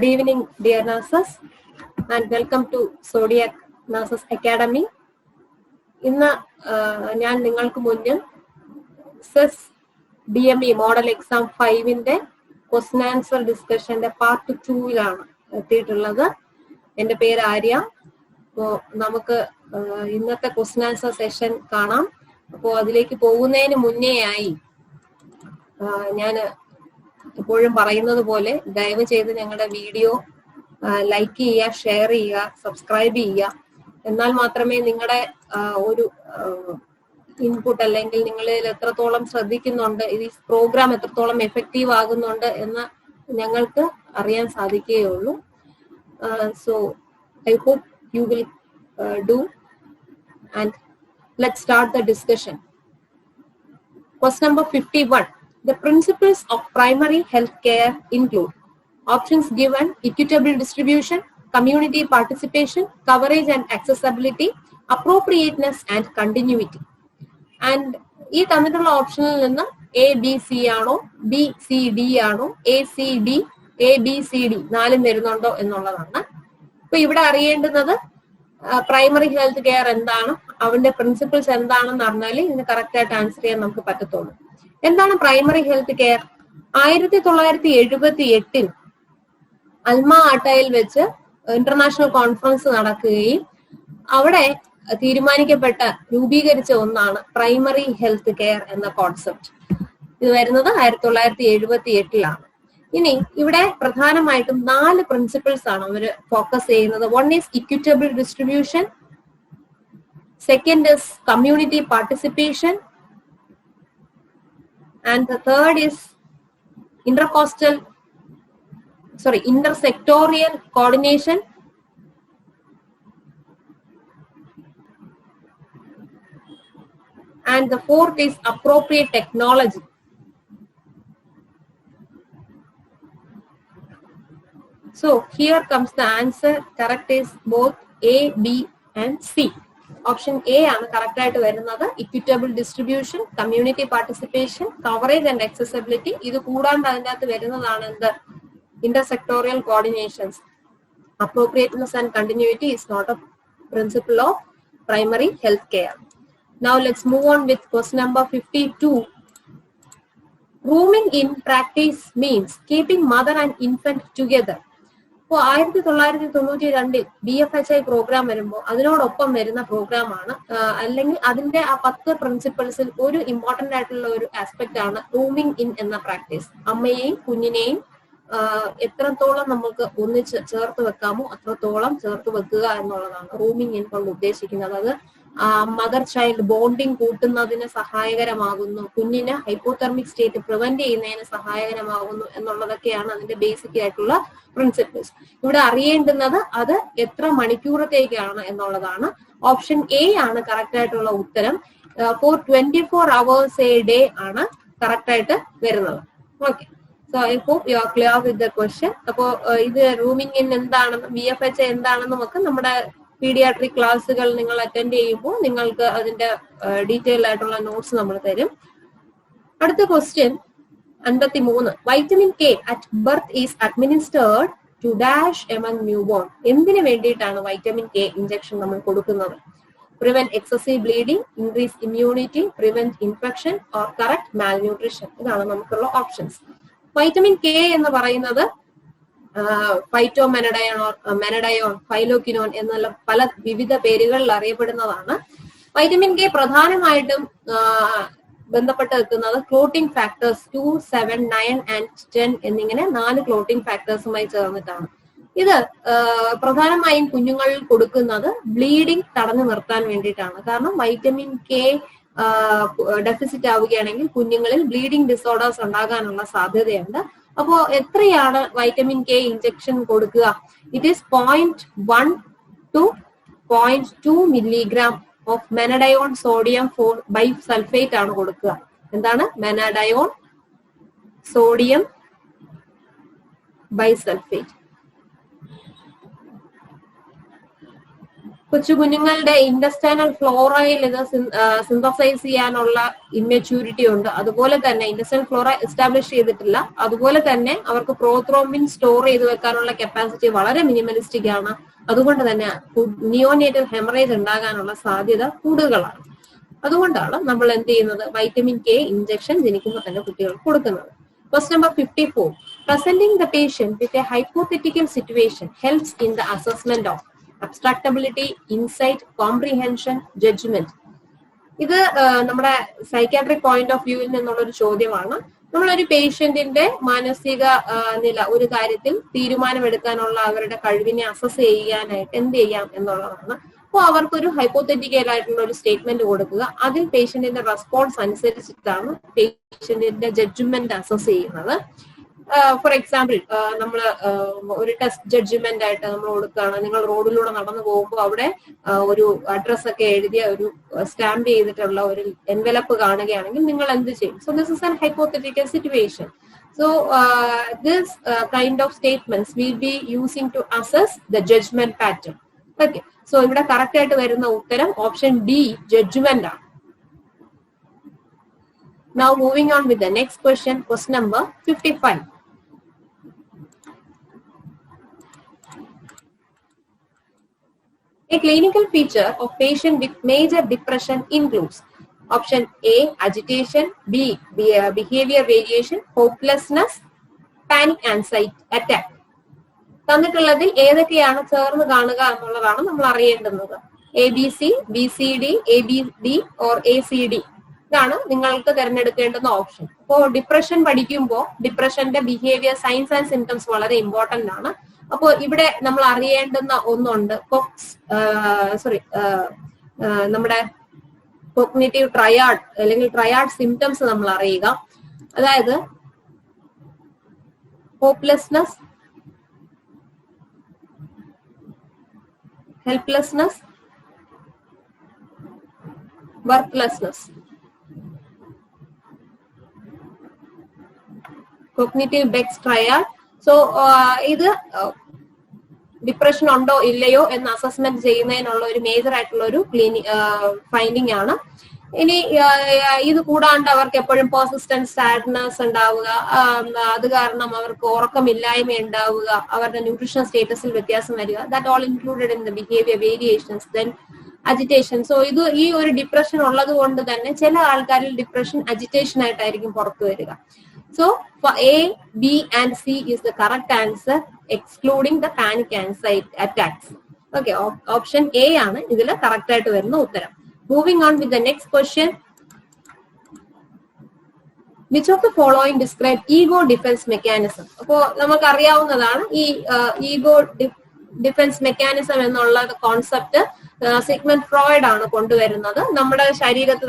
Good evening, dear nurses, and welcome to Zodiac Nurses Academy. ഇന്ന് ഞാൻ നിങ്ങൾക്ക് മുന്നിൽ സെസ് DME മോഡൽ എക്സാം 5ന്റെ ക്വസ്റ്റ്യൻ ആൻസർ ഡിസ്കഷന്റെ പാർട്ട് 2ലാണ് എത്തിയിട്ടുള്ളത്. എൻ്റെ പേര് ആര്യ. അപ്പോൾ നമുക്ക് ഇന്നത്തെ ക്വസ്റ്റ്യൻ ആൻസർ സെഷൻ കാണാം. അപ്പോൾ അതിലേക്ക് പോകുന്നതിന് മുന്നേയായി ഞാൻ എപ്പോഴും പറയുന്നത് പോലെ ദയവ് ചെയ്ത് ഞങ്ങളുടെ വീഡിയോ ലൈക്ക് ചെയ്യുക, ഷെയർ ചെയ്യുക, സബ്സ്ക്രൈബ് ചെയ്യുക. എന്നാൽ മാത്രമേ നിങ്ങളുടെ ഒരു ഇൻപുട്ട് അല്ലെങ്കിൽ നിങ്ങളിൽ എത്രത്തോളം ശ്രദ്ധിക്കുന്നുണ്ട്, ഈ പ്രോഗ്രാം എത്രത്തോളം എഫക്റ്റീവ് ആകുന്നുണ്ട് എന്ന് ഞങ്ങൾക്ക് അറിയാൻ സാധിക്കുകയുള്ളൂ. So I hope you will do and let's start the discussion. Question number 51. The principles of primary health care include options given: equitable distribution, community participation, coverage and accessibility, appropriateness and continuity. And ഈ തന്നിട്ടുള്ള ഓപ്ഷനിൽ നിന്ന് ABC ആണോ, BCD ആണോ, ACD, ABCD നാലും വരുന്നുണ്ടോ എന്നുള്ളതാണ്. അപ്പൊ ഇവിടെ അറിയേണ്ടുന്നത് പ്രൈമറി ഹെൽത്ത് കെയർ എന്താണ്, അവന്റെ പ്രിൻസിപ്പിൾസ് എന്താണെന്ന് അറിഞ്ഞാൽ ഇതിന് കറക്റ്റ് ആയിട്ട് ആൻസർ ചെയ്യാൻ നമുക്ക് പറ്റത്തുള്ളൂ. എന്താണ് പ്രൈമറി ഹെൽത്ത് കെയർ? 1978 അൽമ ആട്ടയിൽ വെച്ച് ഇന്റർനാഷണൽ കോൺഫറൻസ് നടക്കുകയും അവിടെ രൂപീകരിച്ച ഒന്നാണ് പ്രൈമറി ഹെൽത്ത് കെയർ എന്ന കോൺസെപ്റ്റ്. ഇത് വരുന്നത് 1978ലാണ്. ഇനി ഇവിടെ പ്രധാനമായിട്ടും 4 പ്രിൻസിപ്പിൾസ് ആണ് അവർ ഫോക്കസ് ചെയ്യുന്നത്. One is equitable distribution, second is community participation, and the third is intersectorial coordination, and the fourth is appropriate technology. So here comes the answer. Correct is both A, B and C. Option A ആണ് correct ആയിട്ട് വരുന്നത്. Equitable distribution, community participation, coverage and accessibility. ഇത് കൂടാണ്ട് അതിൻ്റെ അകത്ത് വരുന്നതാണ് എന്ത്? Intersectoral coordinations. Appropriateness and continuity is not a principle of primary health care. Now let's move on with question number 52. Rooming in practice means keeping mother and infant together. അപ്പോൾ 1992 BFHI programme വരുമ്പോൾ അതിനോടൊപ്പം വരുന്ന പ്രോഗ്രാമാണ്, അല്ലെങ്കിൽ അതിന്റെ ആ 10 പ്രിൻസിപ്പിൾസിൽ ഒരു important ആയിട്ടുള്ള ഒരു ആസ്പെക്ട് ആണ് റൂമിംഗ് ഇൻ എന്ന പ്രാക്ടീസ്. അമ്മയെയും കുഞ്ഞിനെയും എത്രത്തോളം നമുക്ക് ഒന്നിച്ച് ചേർത്ത് വെക്കാമോ അത്രത്തോളം ചേർത്ത് വെക്കുക എന്നുള്ളതാണ് റൂമിംഗ് ഇൻ കൊണ്ട് ഉദ്ദേശിക്കുന്നത്. അത് മദർ ചൈൽഡ് ബോണ്ടിങ് കൂട്ടുന്നതിന് സഹായകരമാകുന്നു, കുഞ്ഞിന് ഹൈപ്പോതെർമിക് സ്റ്റേറ്റ് പ്രിവെന്റ് ചെയ്യുന്നതിന് സഹായകരമാകുന്നു എന്നുള്ളതൊക്കെയാണ് അതിന്റെ ബേസിക് ആയിട്ടുള്ള പ്രിൻസിപ്പിൾസ്. ഇവിടെ അറിയേണ്ടുന്നത് അത് എത്ര മണിക്കൂറത്തേക്കാണ് എന്നുള്ളതാണ്. ഓപ്ഷൻ എ ആണ് കറക്റ്റ് ആയിട്ടുള്ള ഉത്തരം. ഫോർ 24 hours a day ആണ് കറക്റ്റ് ആയിട്ട് വരുന്നത്. Okay, so I hope you are clear with the question. അപ്പോൾ ഇത് റൂമിംഗ് ഇൻ എന്താണെന്നും BFHI എന്താണെന്നും ഒക്കെ നമ്മുടെ പീഡിയാട്രിക് ക്ലാസ്സുകൾ നിങ്ങൾ അറ്റൻഡ് ചെയ്യുമ്പോൾ നിങ്ങൾക്ക് അതിന്റെ ഡീറ്റെയിൽ ആയിട്ടുള്ള നോട്ട്സ് നമ്മൾ തരും. അടുത്ത question 53. Vitamin K at birth is administered to dash among newborn. എന്തിനു വേണ്ടിയിട്ടാണ് വൈറ്റമിൻ കെ ഇഞ്ചക്ഷൻ നമ്മൾ കൊടുക്കുന്നത്? Prevent excessive bleeding, increase immunity, prevent infection or correct malnutrition. ഇതാണ് നമുക്കുള്ള ഓപ്ഷൻസ്. വൈറ്റമിൻ കെ എന്ന് പറയുന്നത് മെനഡയോൺ, ഫൈലോക്കിനോൺ എന്നുള്ള പല വിവിധ പേരുകളിൽ അറിയപ്പെടുന്നതാണ്. വൈറ്റമിൻ കെ പ്രധാനമായിട്ടും ബന്ധപ്പെട്ട് നിൽക്കുന്നത് ക്ലോട്ടിംഗ് ഫാക്ടേഴ്സ് 2, 7, 9 and 10 എന്നിങ്ങനെ 4 ക്ലോട്ടിംഗ് ഫാക്ടേഴ്സുമായി ചേർന്നിട്ടാണ്. ഇത് പ്രധാനമായും കുഞ്ഞുങ്ങളിൽ കൊടുക്കുന്നത് ബ്ലീഡിംഗ് തടഞ്ഞു നിർത്താൻ വേണ്ടിയിട്ടാണ്. കാരണം വൈറ്റമിൻ കെ ഡെഫിസിറ്റ് ആവുകയാണെങ്കിൽ കുഞ്ഞുങ്ങളിൽ ബ്ലീഡിംഗ് ഡിസോർഡേഴ്സ് ഉണ്ടാകാനുള്ള സാധ്യതയുണ്ട്. അപ്പോ എത്രയാണ് വൈറ്റമിൻ കെ ഇഞ്ചക്ഷൻ കൊടുക്കുക? It is 0.1 to 0.2 milligram of menadione sodium bisulphate ആണ് കൊടുക്കുക. എന്താണ് മെനഡയോൺ സോഡിയം ബൈസൾഫേറ്റ്? കൊച്ചു കുഞ്ഞുങ്ങളുടെ ഇൻഡസ്റ്റൈനൽ ഫ്ലോറയിൽ ഇത് സിന്തസൈസ് ചെയ്യാനുള്ള ഇമ്മെച്യൂരിറ്റി ഉണ്ട്. അതുപോലെ തന്നെ ഇൻഡസ്റ്റൈനൽ ഫ്ലോറ എസ്റ്റാബ്ലിഷ് ചെയ്തിട്ടില്ല. അതുപോലെ തന്നെ അവർക്ക് പ്രോത്രോംബിൻ സ്റ്റോർ ചെയ്ത് വെക്കാനുള്ള കപ്പാസിറ്റി വളരെ മിനിമലിസ്റ്റിക് ആണ്. അതുകൊണ്ട് തന്നെ നിയോനേറ്റൽ ഹെമറേജ് ഉണ്ടാകാനുള്ള സാധ്യത കൂടുതലാണ്. അതുകൊണ്ടാണ് നമ്മൾ എന്ത് ചെയ്യുന്നത്, വൈറ്റമിൻ കെ ഇഞ്ചക്ഷൻ ജനിക്കുമ്പോൾ തന്നെ കുട്ടികൾക്ക് കൊടുക്കുന്നത്. Question number 54. Presenting the patient with a hypothetical situation helps in the assessment of abstractability, insight, comprehension, judgment. ഇത് നമ്മുടെ സൈക്കാട്രിക് പോയിന്റ് ഓഫ് വ്യൂവിൽ നിന്നുള്ള ഒരു ചോദ്യമാണ്. നമ്മളൊരു പേഷ്യന്റിന്റെ മാനസിക നില, ഒരു കാര്യത്തിൽ തീരുമാനമെടുക്കാനുള്ള അവരുടെ കഴിവിനെ അസസ് ചെയ്യാനായിട്ട് എന്ത് ചെയ്യാം എന്നുള്ളതാണ്. അപ്പോൾ അവർക്കൊരു ഹൈപ്പോത്തറ്റിക്കൽ ആയിട്ടുള്ള ഒരു സ്റ്റേറ്റ്മെന്റ് കൊടുക്കുക. അതിൽ പേഷ്യന്റിന്റെ റെസ്പോൺസ് അനുസരിച്ചിട്ടാണ് പേഷ്യന്റിന്റെ ജഡ്ജ്മെന്റ് അസസ് ചെയ്യുന്നത്. ഫോർ എക്സാമ്പിൾ, നമ്മൾ ഒരു ടെസ്റ്റ് ജഡ്ജ്മെന്റ് ആയിട്ട് നമ്മൾ കൊടുക്കുകയാണ്. നിങ്ങൾ റോഡിലൂടെ നടന്നു പോകുമ്പോൾ അവിടെ ഒരു അഡ്രസ് ഒക്കെ എഴുതിയ ഒരു സ്റ്റാമ്പ് ചെയ്തിട്ടുള്ള ഒരു എൻവലപ്പ് കാണുകയാണെങ്കിൽ നിങ്ങൾ എന്ത് ചെയ്യും? So this is an hypothetical situation. So this kind of statements we'll be using to assess the judgment pattern. Okay. So ഇവിടെ കറക്റ്റ് ആയിട്ട് വരുന്ന ഉത്തരം ഓപ്ഷൻ ഡി, ജഡ്ജ്മെന്റ് ആണ്. Now moving on with the next question, question number 55. A clinical feature of patient with major depression includes option A, agitation, B, behavior variation, hopelessness, panic anxiety attack. തന്നിട്ടുള്ളതിൽ ഏതൊക്കെയാണ് ചേർന്ന് കാണുക എന്നുള്ളതാണ് നമ്മൾ അറിയേണ്ടുന്നത്. ABC, BCD, ABD or ACD ഇതാണ് നിങ്ങൾക്ക് തിരഞ്ഞെടുക്കേണ്ടുന്ന option. അപ്പോൾ depression പഠിക്കുമ്പോൾ ഡിപ്രഷന്റെ behaviour, signs and symptoms വളരെ ഇമ്പോർട്ടന്റ് ആണ്. അപ്പോൾ ഇവിടെ നമ്മൾ അറിയേണ്ടുന്ന ഒന്നുണ്ട്, നമ്മുടെ കോഗ്നിറ്റീവ് ട്രയാഡ് അല്ലെങ്കിൽ ട്രയാഡ് സിംറ്റംസ് നമ്മൾ അറിയുക. അതായത് hopelessness, helplessness, worthlessness. Cognitive Beck's triad. So ഇത് ഡിപ്രഷൻ ഉണ്ടോ ഇല്ലയോ എന്ന് അസസ്മെന്റ് ചെയ്യുന്നതിനുള്ള ഒരു മേജർ ആയിട്ടുള്ള ഒരു ഫൈൻഡിങ് ആണ്. ഇനി ഇത് കൂടാണ്ട് അവർക്ക് എപ്പോഴും പെർസിസ്റ്റന്റ് സാഡ്നെസ് ഉണ്ടാവുക, അത് കാരണം അവർക്ക് ഉറക്കമില്ലായ്മ ഉണ്ടാവുക, അവരുടെ ന്യൂട്രീഷൻ സ്റ്റേറ്റസിൽ വ്യത്യാസം വരിക, that all included in the behaviour variations, then agitation. So ഇത് ഈ ഒരു ഡിപ്രഷൻ ഉള്ളത് കൊണ്ട് തന്നെ ചില ആൾക്കാരിൽ ഡിപ്രഷൻ അജിറ്റേഷൻ ആയിട്ടായിരിക്കും പുറത്തു വരിക. So A, B and C is the correct answer, excluding the panic anxiety attacks. Okay, option A ആണ് ഇതിൽ കറക്റ്റ് ആയിട്ട് വരുന്ന ഉത്തരം. Moving on with the next question. Which of the following describe ego defense mechanism? അപ്പോൾ നമുക്ക് അറിയാവുന്നതാണ് ഈ ego defence mechanism എന്നുള്ള കോൺസെപ്റ്റ് സിഗ്മണ്ട് ഫ്രോയിഡ് ആണ് കൊണ്ടുവരുന്നത്. നമ്മുടെ ശരീരത്തിൽ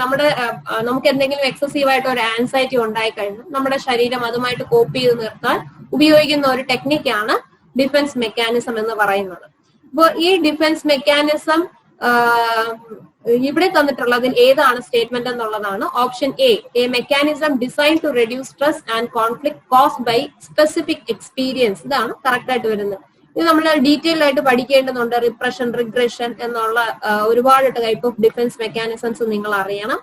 നമുക്ക് എന്തെങ്കിലും എക്സസീവ് ആയിട്ട് ഒരു ആൻസൈറ്റി ഉണ്ടായി കഴിഞ്ഞാൽ നമ്മുടെ ശരീരം അതുമായിട്ട് കോപ്പ് ചെയ്ത് നിർത്താൻ ഉപയോഗിക്കുന്ന ഒരു ടെക്നിക്കാണ് ഡിഫൻസ് മെക്കാനിസം എന്ന് പറയുന്നത്. അപ്പോൾ ഈ ഡിഫൻസ് മെക്കാനിസം ഇവിടെ തന്നിട്ടുള്ളതിൽ ഏതാണ് സ്റ്റേറ്റ്മെന്റ് എന്നുള്ളതാണ്. Option A mechanism design to reduce stress and conflict caused by specific experience. ഇതാണ് കറക്റ്റ് ആയിട്ട് വരുന്നത്. ഇത് നമ്മൾ ഡീറ്റെയിൽ ആയിട്ട് പഠിക്കേണ്ടതുണ്ട്. റിപ്രഷൻ, റിഗ്രഷൻ എന്നുള്ള ഒരുപാട് ടൈപ്പ് ഓഫ് ഡിഫൻസ് മെക്കാനിസംസ് നിങ്ങൾ അറിയണം.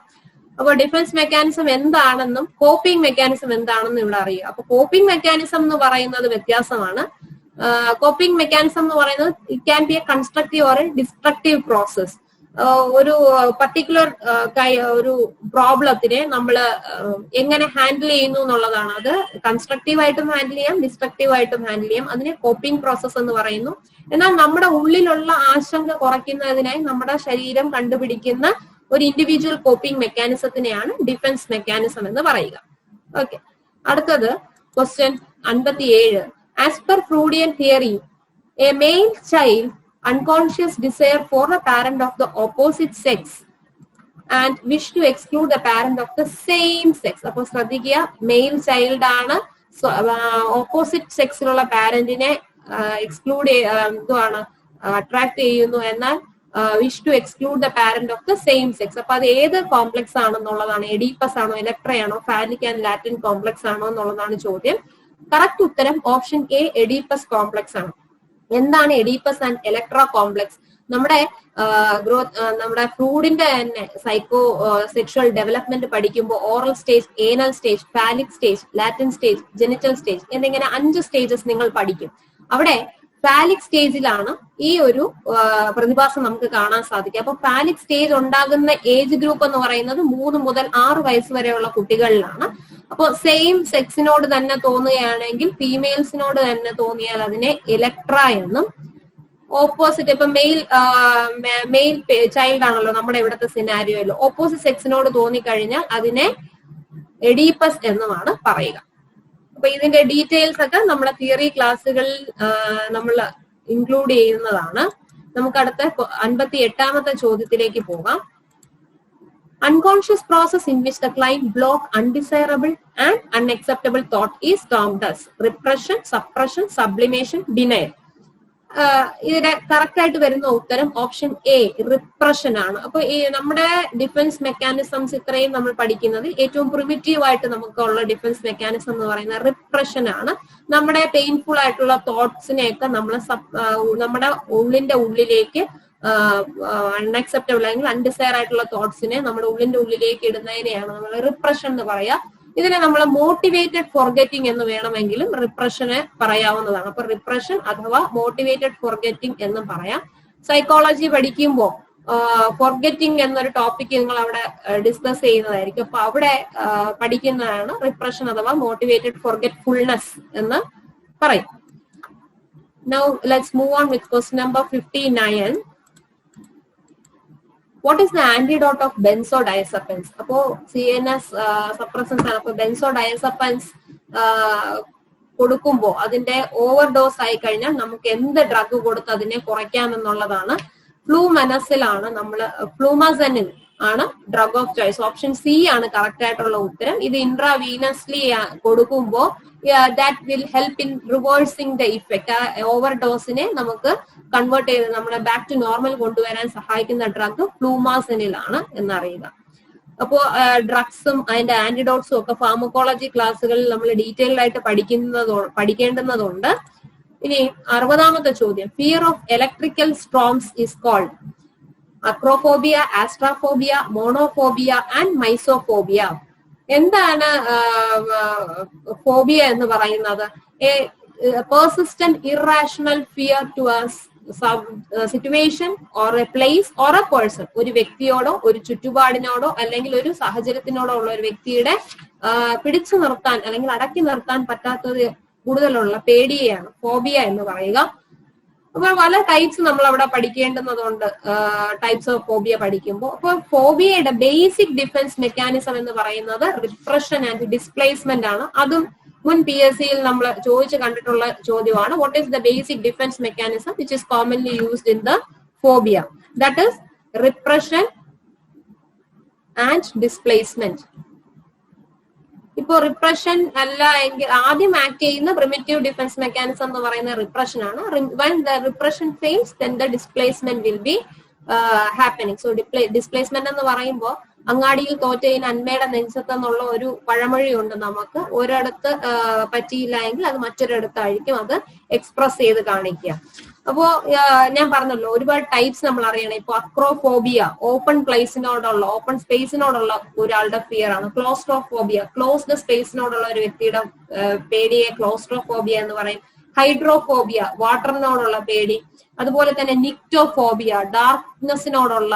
അപ്പോൾ ഡിഫൻസ് മെക്കാനിസം എന്താണെന്നും കോപ്പിംഗ് മെക്കാനിസം എന്താണെന്നും ഇവിടെ അറിയുക. അപ്പൊ കോപ്പിംഗ് മെക്കാനിസം എന്ന് പറയുന്നത് വ്യത്യാസമാണ്. കോപ്പിംഗ് മെക്കാനിസം എന്ന് പറയുന്നത് it can be A constructive or A destructive process. ഒരു പർട്ടിക്കുലർ ഒരു പ്രോബ്ലത്തിനെ നമ്മൾ എങ്ങനെ ഹാൻഡിൽ ചെയ്യുന്നു എന്നുള്ളതാണ്. അത് കൺസ്ട്രക്റ്റീവ് ആയിട്ടും ഹാൻഡിൽ ചെയ്യാം, ഡിസ്ട്രക്റ്റീവ് ആയിട്ടും ഹാൻഡിൽ ചെയ്യാം. അതിനെ കോപ്പിംഗ് പ്രോസസ് എന്ന് പറയുന്നു. എന്നാൽ നമ്മുടെ ഉള്ളിലുള്ള ആശങ്ക കുറയ്ക്കുന്നതിനായി നമ്മുടെ ശരീരം കണ്ടുപിടിക്കുന്ന ഒരു ഇൻഡിവിജ്വൽ കോപ്പിംഗ് മെക്കാനിസത്തിനെയാണ് ഡിഫൻസ് മെക്കാനിസം എന്ന് പറയുക. ഓക്കെ, അടുത്തത് question 57. As per Freudian theory, a male child unconscious desire for a parent of the opposite sex and wish to exclude the parent of the same sex. അപ്പോൾ ശ്രദ്ധിക്കുക, male child ആണ്, opposite സെക്സിലുള്ള പാരന്റിനെ exclude attract ചെയ്യുന്നു, എന്നാൽ wish to exclude the parent of the same sex. അപ്പൊ അത് ഏത് കോംപ്ലക്സ് ആണെന്നുള്ളതാണ്. എഡീപ്പസ് ആണോ, ഇലക്ട്രയാണോ, ഫാലിക് ആൻഡ് ലാറ്റിൻ കോംപ്ലക്സ് ആണോ എന്നുള്ളതാണ് ചോദ്യം. കറക്റ്റ് ഉത്തരം ഓപ്ഷൻ എ, എഡീപ്പസ് കോംപ്ലക്സ് ആണ്. എന്താണ് എഡീപ്പസ് ആൻഡ് ഇലക്ട്ര കോംപ്ലക്സ്? നമ്മുടെ ഗ്രോത്ത്, നമ്മുടെ ഫ്രൂഡിന്റെ തന്നെ സൈക്കോ സെക്ഷുവൽ ഡെവലപ്മെന്റ് പഠിക്കുമ്പോൾ oral stage, anal stage, phallic stage, Latin stage, genital stage എന്നിങ്ങനെ 5 സ്റ്റേജസ് നിങ്ങൾ പഠിക്കും. അവിടെ ഫാലിക് സ്റ്റേജിലാണ് ഈ ഒരു പ്രതിഭാസം നമുക്ക് കാണാൻ സാധിക്കും. അപ്പൊ ഫാലിക് സ്റ്റേജ് ഉണ്ടാകുന്ന ഏജ് ഗ്രൂപ്പ് എന്ന് പറയുന്നത് 3 മുതൽ 6 വയസ്സ് വരെയുള്ള കുട്ടികളിലാണ്. അപ്പോൾ സെയിം സെക്സിനോട് തന്നെ തോന്നുകയാണെങ്കിൽ, ഫീമെയിൽസിനോട് തന്നെ തോന്നിയാൽ അതിനെ ഇലക്ട്ര എന്നും, ഓപ്പോസിറ്റ് ഇപ്പൊ മെയിൽ ചൈൽഡ് ആണല്ലോ നമ്മുടെ ഇവിടുത്തെ സിനാരിയോയിൽ, ഓപ്പോസിറ്റ് സെക്സിനോട് തോന്നിക്കഴിഞ്ഞാൽ അതിനെ എഡീപ്പസ് എന്നുമാണ് പറയുക. അപ്പൊ ഇതിന്റെ ഡീറ്റെയിൽസ് ഒക്കെ നമ്മുടെ തിയറി ക്ലാസ്സുകളിൽ നമ്മൾ ഇൻക്ലൂഡ് ചെയ്യുന്നതാണ്. നമുക്ക് അടുത്ത 58ാമത്തെ ചോദ്യത്തിലേക്ക് പോകാം. Unconscious process in which the client block undesirable and unacceptable thought is termed as repression, suppression, sublimation, denial. ഇതിന്റെ കറക്റ്റ് ആയിട്ട് വരുന്ന ഉത്തരം ഓപ്ഷൻ എ, റിപ്രഷൻ ആണ്. അപ്പൊ ഈ നമ്മുടെ ഡിഫൻസ് മെക്കാനിസംസ് ഇത്രയും നമ്മൾ പഠിക്കുന്നത് ഏറ്റവും പ്രിമിറ്റീവ് ആയിട്ട് നമുക്കുള്ള ഡിഫൻസ് മെക്കാനിസം എന്ന് പറയുന്നത് റിപ്രഷൻ ആണ്. നമ്മുടെ പെയിൻഫുൾ ആയിട്ടുള്ള തോട്ട്സിനെയൊക്കെ നമ്മൾ നമ്മുടെ ഉള്ളിന്റെ ഉള്ളിലേക്ക് അൺഅക്സെപ്റ്റബിൾ അല്ലെങ്കിൽ അൺഡിസയർ ആയിട്ടുള്ള തോട്ട്സിനെ നമ്മുടെ ഉള്ളിന്റെ ഉള്ളിലേക്ക് ഇടുന്നതിനെയാണ് നമ്മൾ റിപ്രഷൻ എന്ന് പറയാ. ഇതിനെ നമ്മൾ മോട്ടിവേറ്റഡ് ഫോർഗെറ്റിംഗ് എന്ന് വേണമെങ്കിലും റിപ്രഷനെ പറയാവുന്നതാണ്. അപ്പൊ റിപ്രഷൻ അഥവാ മോട്ടിവേറ്റഡ് ഫോർഗെറ്റിംഗ് എന്നും പറയാം. സൈക്കോളജി പഠിക്കുമ്പോൾ ഫോർഗെറ്റിംഗ് എന്നൊരു ടോപ്പിക് നിങ്ങൾ അവിടെ ഡിസ്കസ് ചെയ്യുന്നതായിരിക്കും. അപ്പൊ അവിടെ പഠിക്കുന്നതാണ് റിപ്രഷൻ അഥവാ മോട്ടിവേറ്റഡ് ഫോർഗെറ്റ്ഫുൾനെസ് എന്ന് പറയും. Now let's move on with question number 59. What is the antidote of benzodiazepines? അപ്പോ CNS സപ്രസൻസ് ആണ്. അപ്പൊ ബെൻസോഡയസപ്പൻസ് കൊടുക്കുമ്പോൾ അതിന്റെ ഓവർഡോസ് ആയി കഴിഞ്ഞാൽ നമുക്ക് എന്ത് ഡ്രഗ് കൊടുത്ത് അതിനെ കുറയ്ക്കാമെന്നുള്ളതാണ്. ഫ്ലൂമനസിലാണ് നമ്മൾ, ഫ്ലൂമസെനിൻ ആണ് drug of choice. Option C ആണ് കറക്റ്റ് ആയിട്ടുള്ള ഉത്തരം. ഇത് ഇൻട്രാവീനസ്ലി കൊടുക്കുമ്പോൾ that will help in reversing the effect. ആ ഓവർഡോസിനെ നമുക്ക് കൺവേർട്ട് ചെയ്ത് നമ്മളെ ബാക്ക് ടു നോർമൽ കൊണ്ടുവരാൻ സഹായിക്കുന്ന ഡ്രഗ് ഫ്ലൂമാസെനിലാണ് എന്നറിയുക. അപ്പോൾ ഡ്രഗ്സും അതിന്റെ ആന്റിഡോട്ട്സും ഒക്കെ ഫാർമക്കോളജി ക്ലാസ്സുകളിൽ നമ്മൾ ഡീറ്റെയിൽഡ് ആയിട്ട് പഠിക്കേണ്ടുന്നതുണ്ട്. ഇനി 60ാമത്തെ ചോദ്യം. Fear of electrical storms is called acrophobia, astraphobia, monophobia and mysophobia. എന്താണ് ഫോബിയ എന്ന് പറയുന്നത്? A persistent irrational fear to a situation or a place or a person. ഒരു വ്യക്തിയോടോ ഒരു ചുറ്റുപാടിനോടോ അല്ലെങ്കിൽ ഒരു സാഹചര്യത്തിനോടോ ഉള്ള ഒരു വ്യക്തിയുടെ പിടിച്ചു നിർത്താൻ അല്ലെങ്കിൽ അടക്കി നിർത്താൻ പറ്റാത്തത് കൂടുതലുള്ള പേടിയെയാണ് ഫോബിയ എന്ന് പറയുക. അപ്പൊ പല ടൈപ്സ് നമ്മൾ അവിടെ പഠിക്കേണ്ടുന്നതുണ്ട്, ടൈപ്സ് ഓഫ് ഫോബിയ പഠിക്കുമ്പോൾ. അപ്പൊ ഫോബിയയുടെ ബേസിക് ഡിഫൻസ് മെക്കാനിസം എന്ന് പറയുന്നത് റിപ്രഷൻ ആൻഡ് ഡിസ്പ്ലേസ്മെന്റ് ആണ്. അതും മുൻ PSC യിൽ നമ്മൾ ചോദിച്ചു കണ്ടിട്ടുള്ള ചോദ്യമാണ്. What is the basic defence mechanism which is commonly used in the phobia? That is repression and displacement. ഇപ്പോ റിപ്രഷൻ അല്ല എങ്കിൽ ആദ്യം ആക്ട് ചെയ്യുന്ന പ്രിമിറ്റീവ് ഡിഫൻസ് മെക്കാനിസം എന്ന് പറയുന്ന റിപ്രഷൻ ആണ്. when the repression fails then the displacement will be happening. so displacement എന്ന് പറയുമ്പോൾ അങ്ങാടിയിൽ തോറ്റയിന് അന്മയുടെ നെഞ്ചത്തെന്നുള്ള ഒരു പഴമൊഴിയുണ്ട് നമുക്ക്. ഒരിടത്ത് പറ്റിയില്ല എങ്കിൽ അത് മറ്റൊരിടത്തായിരിക്കും അത് എക്സ്പ്രസ് ചെയ്ത് കാണിക്കുക. അപ്പോ ഞാൻ പറഞ്ഞല്ലോ ഒരുപാട് ടൈപ്സ് നമ്മൾ അറിയണം. ഇപ്പൊ അക്രോഫോബിയ ഓപ്പൺ പ്ലേസിനോടുള്ള, ഓപ്പൺ സ്പേസിനോടുള്ള ഒരാളുടെ ഫിയർ ആണ്. ക്ലോസ്ട്രോഫോബിയ ക്ലോസ്ഡ് സ്പേസിനോടുള്ള ഒരു വ്യക്തിയുടെ പേടിയെ ക്ലോസ്ട്രോഫോബിയ എന്ന് പറയും. ഹൈഡ്രോഫോബിയ വാട്ടറിനോടുള്ള പേടി. അതുപോലെ തന്നെ നിക്റ്റോഫോബിയ ഡാർക്ക്നെസ്സിനോടുള്ള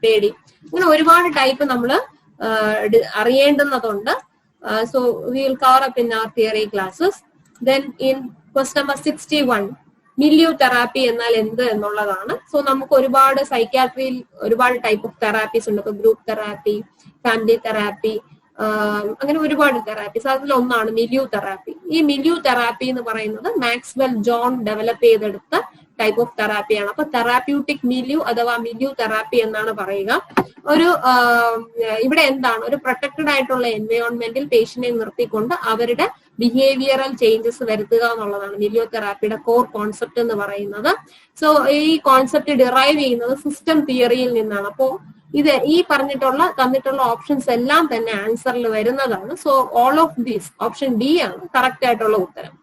പേടി. ഇങ്ങനെ ഒരുപാട് ടൈപ്പ് നമ്മൾ അറിയേണ്ടുന്നതുണ്ട്. So we will cover up in our theory classes. Then in question number 61 milieu therapy എന്നാൽ എന്ത് എന്നുള്ളതാണ്. സോ നമുക്ക് ഒരുപാട് സൈക്യാട്രിയിൽ ഒരുപാട് ടൈപ്പ് ഓഫ് തെറാപ്പീസ് ഉണ്ട്. ഇപ്പൊ ഗ്രൂപ്പ് തെറാപ്പി, ഫാമിലി തെറാപ്പി, അങ്ങനെ ഒരുപാട് തെറാപ്പീസ്. അതിലൊന്നാണ് മില്യൂ തെറാപ്പി. ഈ മില്യൂ തെറാപ്പി എന്ന് പറയുന്നത് മാക്സ്വെൽ ജോൺ ഡെവലപ്പ് ചെയ്തെടുത്ത ടൈപ്പ് ഓഫ് തെറാപ്പിയാണ്. അപ്പൊ തെറാപ്യൂട്ടിക് മില്യൂ അഥവാ മില്യൂ തെറാപ്പി എന്നാണ് പറയുക. ഒരു ഇവിടെ എന്താണ് ഒരു പ്രൊട്ടക്റ്റഡ് ആയിട്ടുള്ള എൻവയോൺമെന്റിൽ പേഷ്യന്റിനെ നിർത്തിക്കൊണ്ട് അവരുടെ ബിഹേവിയറൽ ചേഞ്ചസ് വരുത്തുക എന്നുള്ളതാണ് മില്യൂ തെറാപ്പിയുടെ കോർ കോൺസെപ്റ്റ് എന്ന് പറയുന്നത്. സോ ഈ കോൺസെപ്റ്റ് ഡിറൈവ് ചെയ്യുന്നത് സിസ്റ്റം തിയറിയിൽ നിന്നാണ്. അപ്പോ ഇത് ഈ തന്നിട്ടുള്ള ഓപ്ഷൻസ് എല്ലാം തന്നെ ആൻസറിൽ വരുന്നതാണ്. So all of these option D ആണ് കറക്റ്റ് ആയിട്ടുള്ള ഉത്തരം.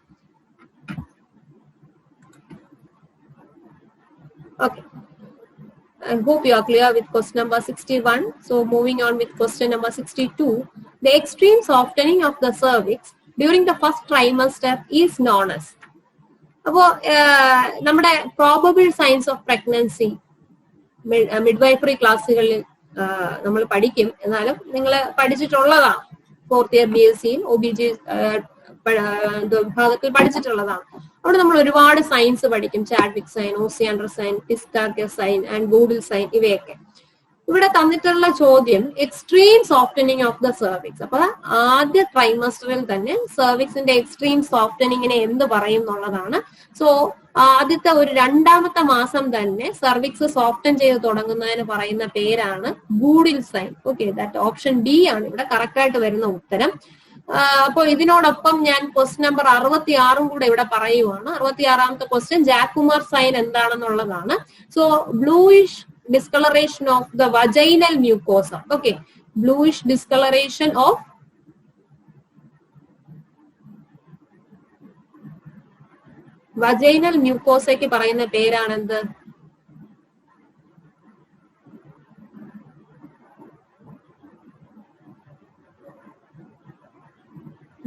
Okay. I hope you are clear with question number 61. So moving on with question number 62. The extreme softening of the cervix during the first trimester is known as. അപ്പോൾ നമ്മുടെ probable signs of pregnancy midwifery ക്ലാസ്സുകളിൽ നമ്മൾ പഠിക്കും. എന്നാലും നിങ്ങൾ പഠിച്ചിട്ടുള്ളതാണ്. 4th year BSc OBG വിഭാഗത്തിൽ പഠിച്ചിട്ടുള്ളതാണ്. അവിടെ നമ്മൾ ഒരുപാട് സൈൻസ് പഠിക്കും. Chadwick sign, Osiander sign, Piskacek sign and Goodell sign, ഇവയൊക്കെ. ഇവിടെ തന്നിട്ടുള്ള ചോദ്യം extreme softening of the cervix. അപ്പൊ ആദ്യ ട്രൈമസ്റ്ററിൽ തന്നെ സെർവിക്സിന്റെ എക്സ്ട്രീം സോഫ്റ്റനിങ്ങിനെ എന്ത് പറയും എന്നുള്ളതാണ്. സോ ആദ്യത്തെ ഒരു 2ാമത്തെ മാസം തന്നെ സെർവിക്സ് സോഫ്റ്റൻ ചെയ്ത് തുടങ്ങുന്നതിന് പറയുന്ന പേരാണ് Goodell sign. Okay, that option B ആണ് ഇവിടെ കറക്റ്റ് ആയിട്ട് വരുന്ന ഉത്തരം. അപ്പോൾ ഇതിനോടൊപ്പം ഞാൻ ക്വസ്റ്റ്യൻ നമ്പർ 66 കൂടെ ഇവിടെ പറയുവാണ്. 66ാമത്തെ ക്വസ്റ്റ്യൻ ജാക്കുമാർ സൈൻ എന്താണെന്നുള്ളതാണ്. So bluish discoloration of the vaginal mucosa. Okay, bluish discoloration of vaginal mucosa ക്ക് പറയുന്ന പേരാണെന്ത്?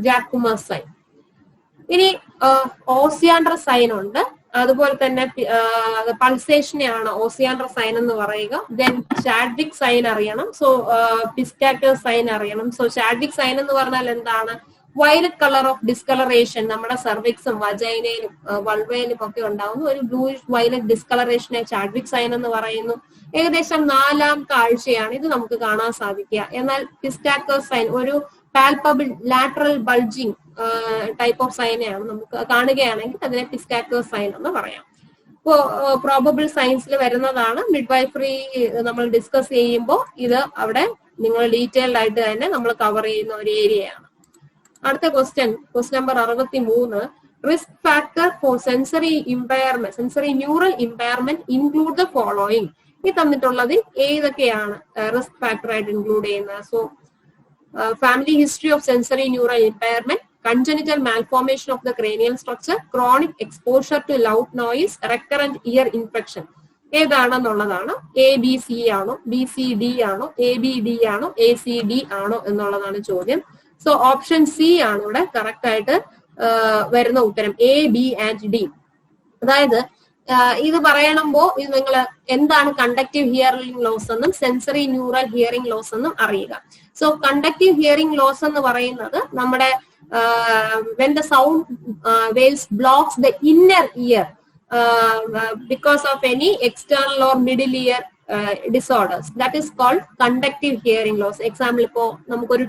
ജാക്കുമാർ സൈൻ. ഇനി ഓസിയാൻഡർ സൈൻ ഉണ്ട്. അതുപോലെ തന്നെ പൾസേഷനെയാണ് ഓസിയാൻഡർ സൈൻ എന്ന് പറയുക. ദെൻ ചാഡ്വിക് സൈൻ അറിയണം. സോ പിസ്കാർക്കർ സൈൻ അറിയണം. സോ ചാഡ്വിക് സൈൻ എന്ന് പറഞ്ഞാൽ എന്താണ്? വയലറ്റ് കളർ ഓഫ് ഡിസ്കളറേഷൻ നമ്മുടെ സെർവിക്സും വജൈനയിലും വൾവയിലും ഒക്കെ ഉണ്ടാവുന്നു ഒരു ബ്ലൂയിഷ് വയലറ്റ് ഡിസ്കളറേഷനെ ചാഡ്വിക് സൈൻ എന്ന് പറയുന്നു. ഏകദേശം 4ാമത്തെ ആഴ്ചയാണ് ഇത് നമുക്ക് കാണാൻ സാധിക്കുക. എന്നാൽ പിസ്കാർക്കർ സൈൻ ഒരു palpable lateral bulging type of സൈനെയാണ് നമുക്ക് കാണുകയാണെങ്കിൽ അതിനെ പിസ്കാർക്കർ സൈൻ എന്ന് പറയാം. ഇപ്പോ പ്രോബബിൾ സയൻസിൽ വരുന്നതാണ്. മിഡ്വൈഫറി നമ്മൾ ഡിസ്കസ് ചെയ്യുമ്പോൾ ഇത് അവിടെ നിങ്ങൾ ഡീറ്റെയിൽഡ് ആയിട്ട് തന്നെ നമ്മൾ കവർ ചെയ്യുന്ന ഒരു ഏരിയയാണ്. അടുത്ത question number 63. Risk factor for sensory impairment, sensory neural impairment include the following. ഈ തന്നിട്ടുള്ളതിൽ ഏതൊക്കെയാണ് റിസ്ക് ഫാക്ടർ ആയിട്ട് ഇൻക്ലൂഡ് ചെയ്യുന്നത്? So family history of sensory neural impairment, congenital malformation of the cranial structure, chronic exposure to loud noise, recurrent ear infection. ഏതാണെന്നുള്ളതാണ്. ABC ആണോ, BCD ആണോ, ABD ആണോ, ACD ആണോ എന്നുള്ളതാണ് ചോദ്യം. സോ ഓപ്ഷൻ സി ആണ് ഇവിടെ കറക്റ്റ് ആയിട്ട് വരുന്ന ഉത്തരം. A, B and D. അതായത് ഇത് പറയണമ്പോ ഇത് നിങ്ങൾ എന്താണ് കണ്ടക്റ്റീവ് ഹിയറിംഗ് ലോസ് എന്നും സെൻസറി ന്യൂറൽ ഹിയറിംഗ് ലോസ് എന്നും അറിയുക. സോ കണ്ടക്റ്റീവ് ഹിയറിംഗ് ലോസ് എന്ന് പറയുന്നത് നമ്മുടെ when the sound waves blocks the inner ear because of any external or middle ear disorders, that is called conductive hearing loss. Example ഇപ്പോ നമുക്കൊരു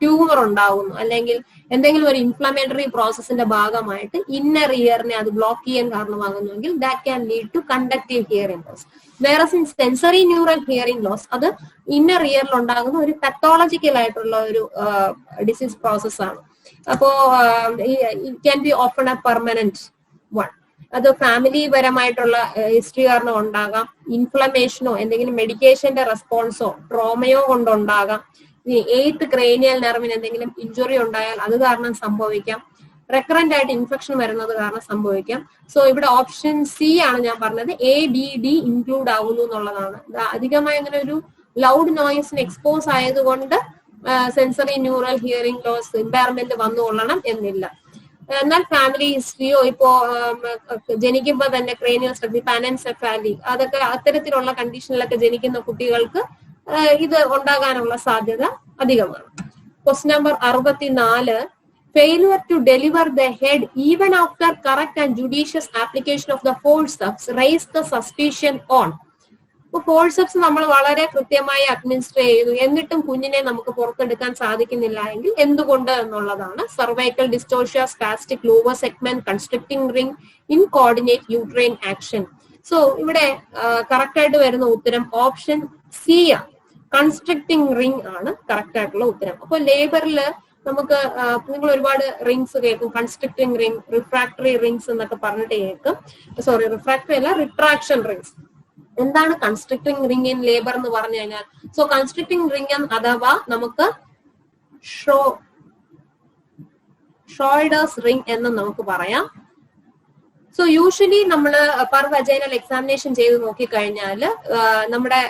tumour ഉണ്ടാവുന്നു അല്ലെങ്കിൽ എന്തെങ്കിലും ഒരു ഇൻഫ്ലമേറ്ററി പ്രോസസ്സിന്റെ ഭാഗമായിട്ട് ഇന്നർ ഇയറിനെ അത് ബ്ലോക്ക് ചെയ്യാൻ കാരണമാകുന്നുവെങ്കിൽ that can lead to conductive hearing loss. വേറെ സെൻസറി ന്യൂറൽ ഹിയറിംഗ് ലോസ് അത് ഇന്നർ ഇയറിൽ ഉണ്ടാകുന്ന ഒരു പത്തോളജിക്കൽ ആയിട്ടുള്ള ഒരു ഡിസീസ് പ്രോസസ് ആണ്. അപ്പോ it can be open A permanent one. അത് ഫാമിലി പരമായിട്ടുള്ള ഹിസ്റ്ററി കാരണം ഉണ്ടാകാം, ഇൻഫ്ലമേഷനോ എന്തെങ്കിലും മെഡിക്കേഷന്റെ റെസ്പോൺസോ ട്രോമയോ കൊണ്ടുണ്ടാകാം, 8th ക്രേനിയൽ നെർവിന് എന്തെങ്കിലും ഇഞ്ചുറി ഉണ്ടായാൽ അത് കാരണം സംഭവിക്കാം, റെക്കറന്റ് ആയിട്ട് ഇൻഫെക്ഷൻ വരുന്നത് കാരണം സംഭവിക്കാം. സോ ഇവിടെ ഓപ്ഷൻ സി ആണ് ഞാൻ പറഞ്ഞത്, ABD ഇൻക്ലൂഡ് ആവുന്നു എന്നുള്ളതാണ്. അധികമായി അങ്ങനെ ഒരു ലൗഡ് നോയിസിന് എക്സ്പോസ് ആയതുകൊണ്ട് sensory neural hearing loss impairment വന്നുകൊള്ളണം എന്നില്ല. എന്നാൽ ഫാമിലി ഹിസ്റ്ററിയോ ഇപ്പോ ജനിക്കുമ്പോൾ തന്നെ ക്രേനിയൽ സ്ട്രക്ചർ, പാനൻസെഫാലി, അതൊക്കെ അത്തരത്തിലുള്ള കണ്ടീഷനിലൊക്കെ ജനിക്കുന്ന കുട്ടികൾക്ക് ഇത് ഉണ്ടാകാനുള്ള സാധ്യത അധികമാണ്. Question number 64. Failure to deliver the head even after correct and judicious application of the forceps raise the suspicion on. Forceps നമ്മൾ വളരെ കൃത്യമായി അഡ്മിനിസ്റ്റർ ചെയ്തു, എന്നിട്ടും കുഞ്ഞിനെ നമുക്ക് പുറത്തെടുക്കാൻ സാധിക്കുന്നില്ല എങ്കിൽ എന്തുകൊണ്ട് എന്നുള്ളതാണ്. Cervical dystocia, spastic lower segment, constricting ring, incoordinate uterine action. So ഇവിടെ കറക്റ്റ് ആയിട്ട് വരുന്ന ഉത്തരം ഓപ്ഷൻ സി ആണ്. കൺസ്ട്രിക്റ്റിംഗ് റിംഗ് ആണ് കറക്റ്റ് ആയിട്ടുള്ള ഉത്തരം. അപ്പൊ ലേബറിൽ നമുക്ക് നിങ്ങൾ ഒരുപാട് റിംഗ്സ് കേൾക്കും, കൺസ്ട്രിക്റ്റിംഗ് റിംഗ്, റിഫ്രാക്ടറി റിംഗ്സ് എന്നൊക്കെ പറഞ്ഞിട്ട് കേൾക്കും. സോറി, റിഫ്രാക്ടറി അല്ല, റിട്രാക്ഷൻ റിംഗ്സ്. എന്താണ് കൺസ്ട്രിക്റ്റിംഗ് റിംഗ് ഇൻ ലേബർ എന്ന് പറഞ്ഞു കഴിഞ്ഞാൽ, സോ കൺസ്ട്രിക്റ്റിംഗ് റിംഗ് അഥവാ നമുക്ക് ഷോൾഡേഴ്സ് റിംഗ് എന്ന് നമുക്ക് പറയാം. സോ യൂഷ്വലി നമ്മൾ പെർ വജൈനൽ എക്സാമിനേഷൻ ചെയ്ത് നോക്കിക്കഴിഞ്ഞാൽ നമ്മുടെ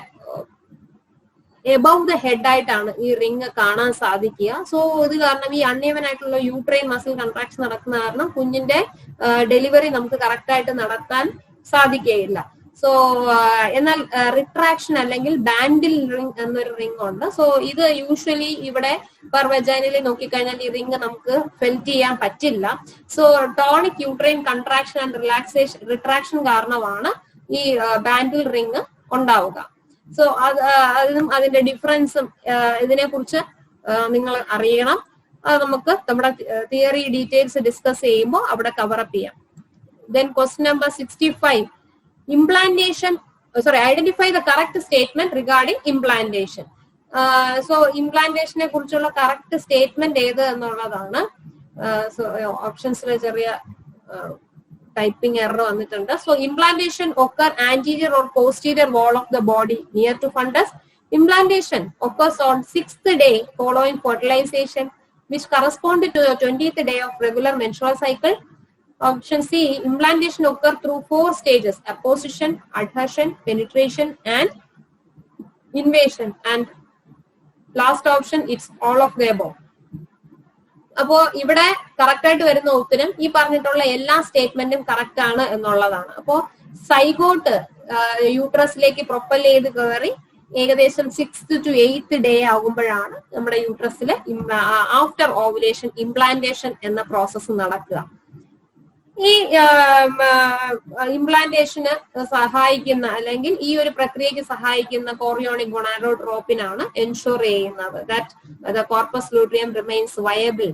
എബവ് ദ ഹെഡ് ആയിട്ടാണ് ഈ റിങ് കാണാൻ സാധിക്കുക. സോ ഇത് കാരണം ഈ അൺഈവൻ ആയിട്ടുള്ള യൂട്രൈൻ മസിൽ കൺട്രാക്ഷൻ നടക്കുന്ന കാരണം കുഞ്ഞിന്റെ ഡെലിവറി നമുക്ക് കറക്റ്റ് ആയിട്ട് നടത്താൻ സാധിക്കുകയില്ല. സോ എന്നാൽ റിട്രാക്ഷൻ അല്ലെങ്കിൽ ബാൻഡിൽ റിംഗ് എന്നൊരു റിംഗ് ഉണ്ട്. സോ ഇത് യൂഷ്വലി ഇവിടെ പെർ വജൈനലി നോക്കിക്കഴിഞ്ഞാൽ ഈ റിംഗ് നമുക്ക് ഫെൽറ്റ് ചെയ്യാൻ പറ്റില്ല. So tonic uterine contraction and retraction കാരണമാണ് ഈ ബാൻഡിൽ റിംഗ് ഉണ്ടാവുക. സോ അതിനും അതിന്റെ ഡിഫറൻസും ഇതിനെ കുറിച്ച് നിങ്ങൾ അറിയണം. അത് നമുക്ക് നമ്മുടെ തിയറി ഡീറ്റെയിൽസ് ഡിസ്കസ് ചെയ്യുമ്പോൾ അവിടെ കവറപ്പ് ചെയ്യാം. Then question number 65. Identify the correct statement regarding implantation. So implantationനെ കുറിച്ചുള്ള കറക്റ്റ് സ്റ്റേറ്റ്മെന്റ് ഏത് എന്നുള്ളതാണ്. സോ ഓപ്ഷൻസിലെ ചെറിയ ടൈപ്പിംഗ് എറർ വന്നിട്ടുണ്ട്. So implantation occur anterior or posterior wall of the body near to fundus. Implantation occurs on 6th day following fertilization, which corresponded to the 20th day of regular menstrual cycle. Option C, implantation occurs through 4 stages: apposition, adhesion, penetration, and invasion. And last option, it's all of the above. അപ്പോ ഇവിടെ correct ആയിട്ട് വരുന്ന ഉത്തരം ഈ പറഞ്ഞിട്ടുള്ള എല്ലാ സ്റ്റേറ്റ്മെന്റും correct ആണ് എന്നുള്ളതാണ്. അപ്പോ സൈഗോട്ട് യൂട്രസിലേക്ക് പ്രൊപ്പൽ ചെയ്ത് കയറി ഏകദേശം 6th to 8th ഡേ ആകുമ്പോഴാണ് നമ്മുടെ യൂട്രസിൽ ആഫ്റ്റർ ഓവുലേഷൻ ഇംപ്ലാന്റേഷൻ എന്ന പ്രോസസ്സ് നടക്കുക. ഈ ഇംപ്ലാന്റേഷന് സഹായിക്കുന്ന അല്ലെങ്കിൽ ഈ ഒരു പ്രക്രിയക്ക് സഹായിക്കുന്ന കോറിയോണിക് ഗൊണാഡോട്രോപ്പിനാണ് എൻഷുർ ചെയ്യുന്നത് that the corpus luteum remains viable.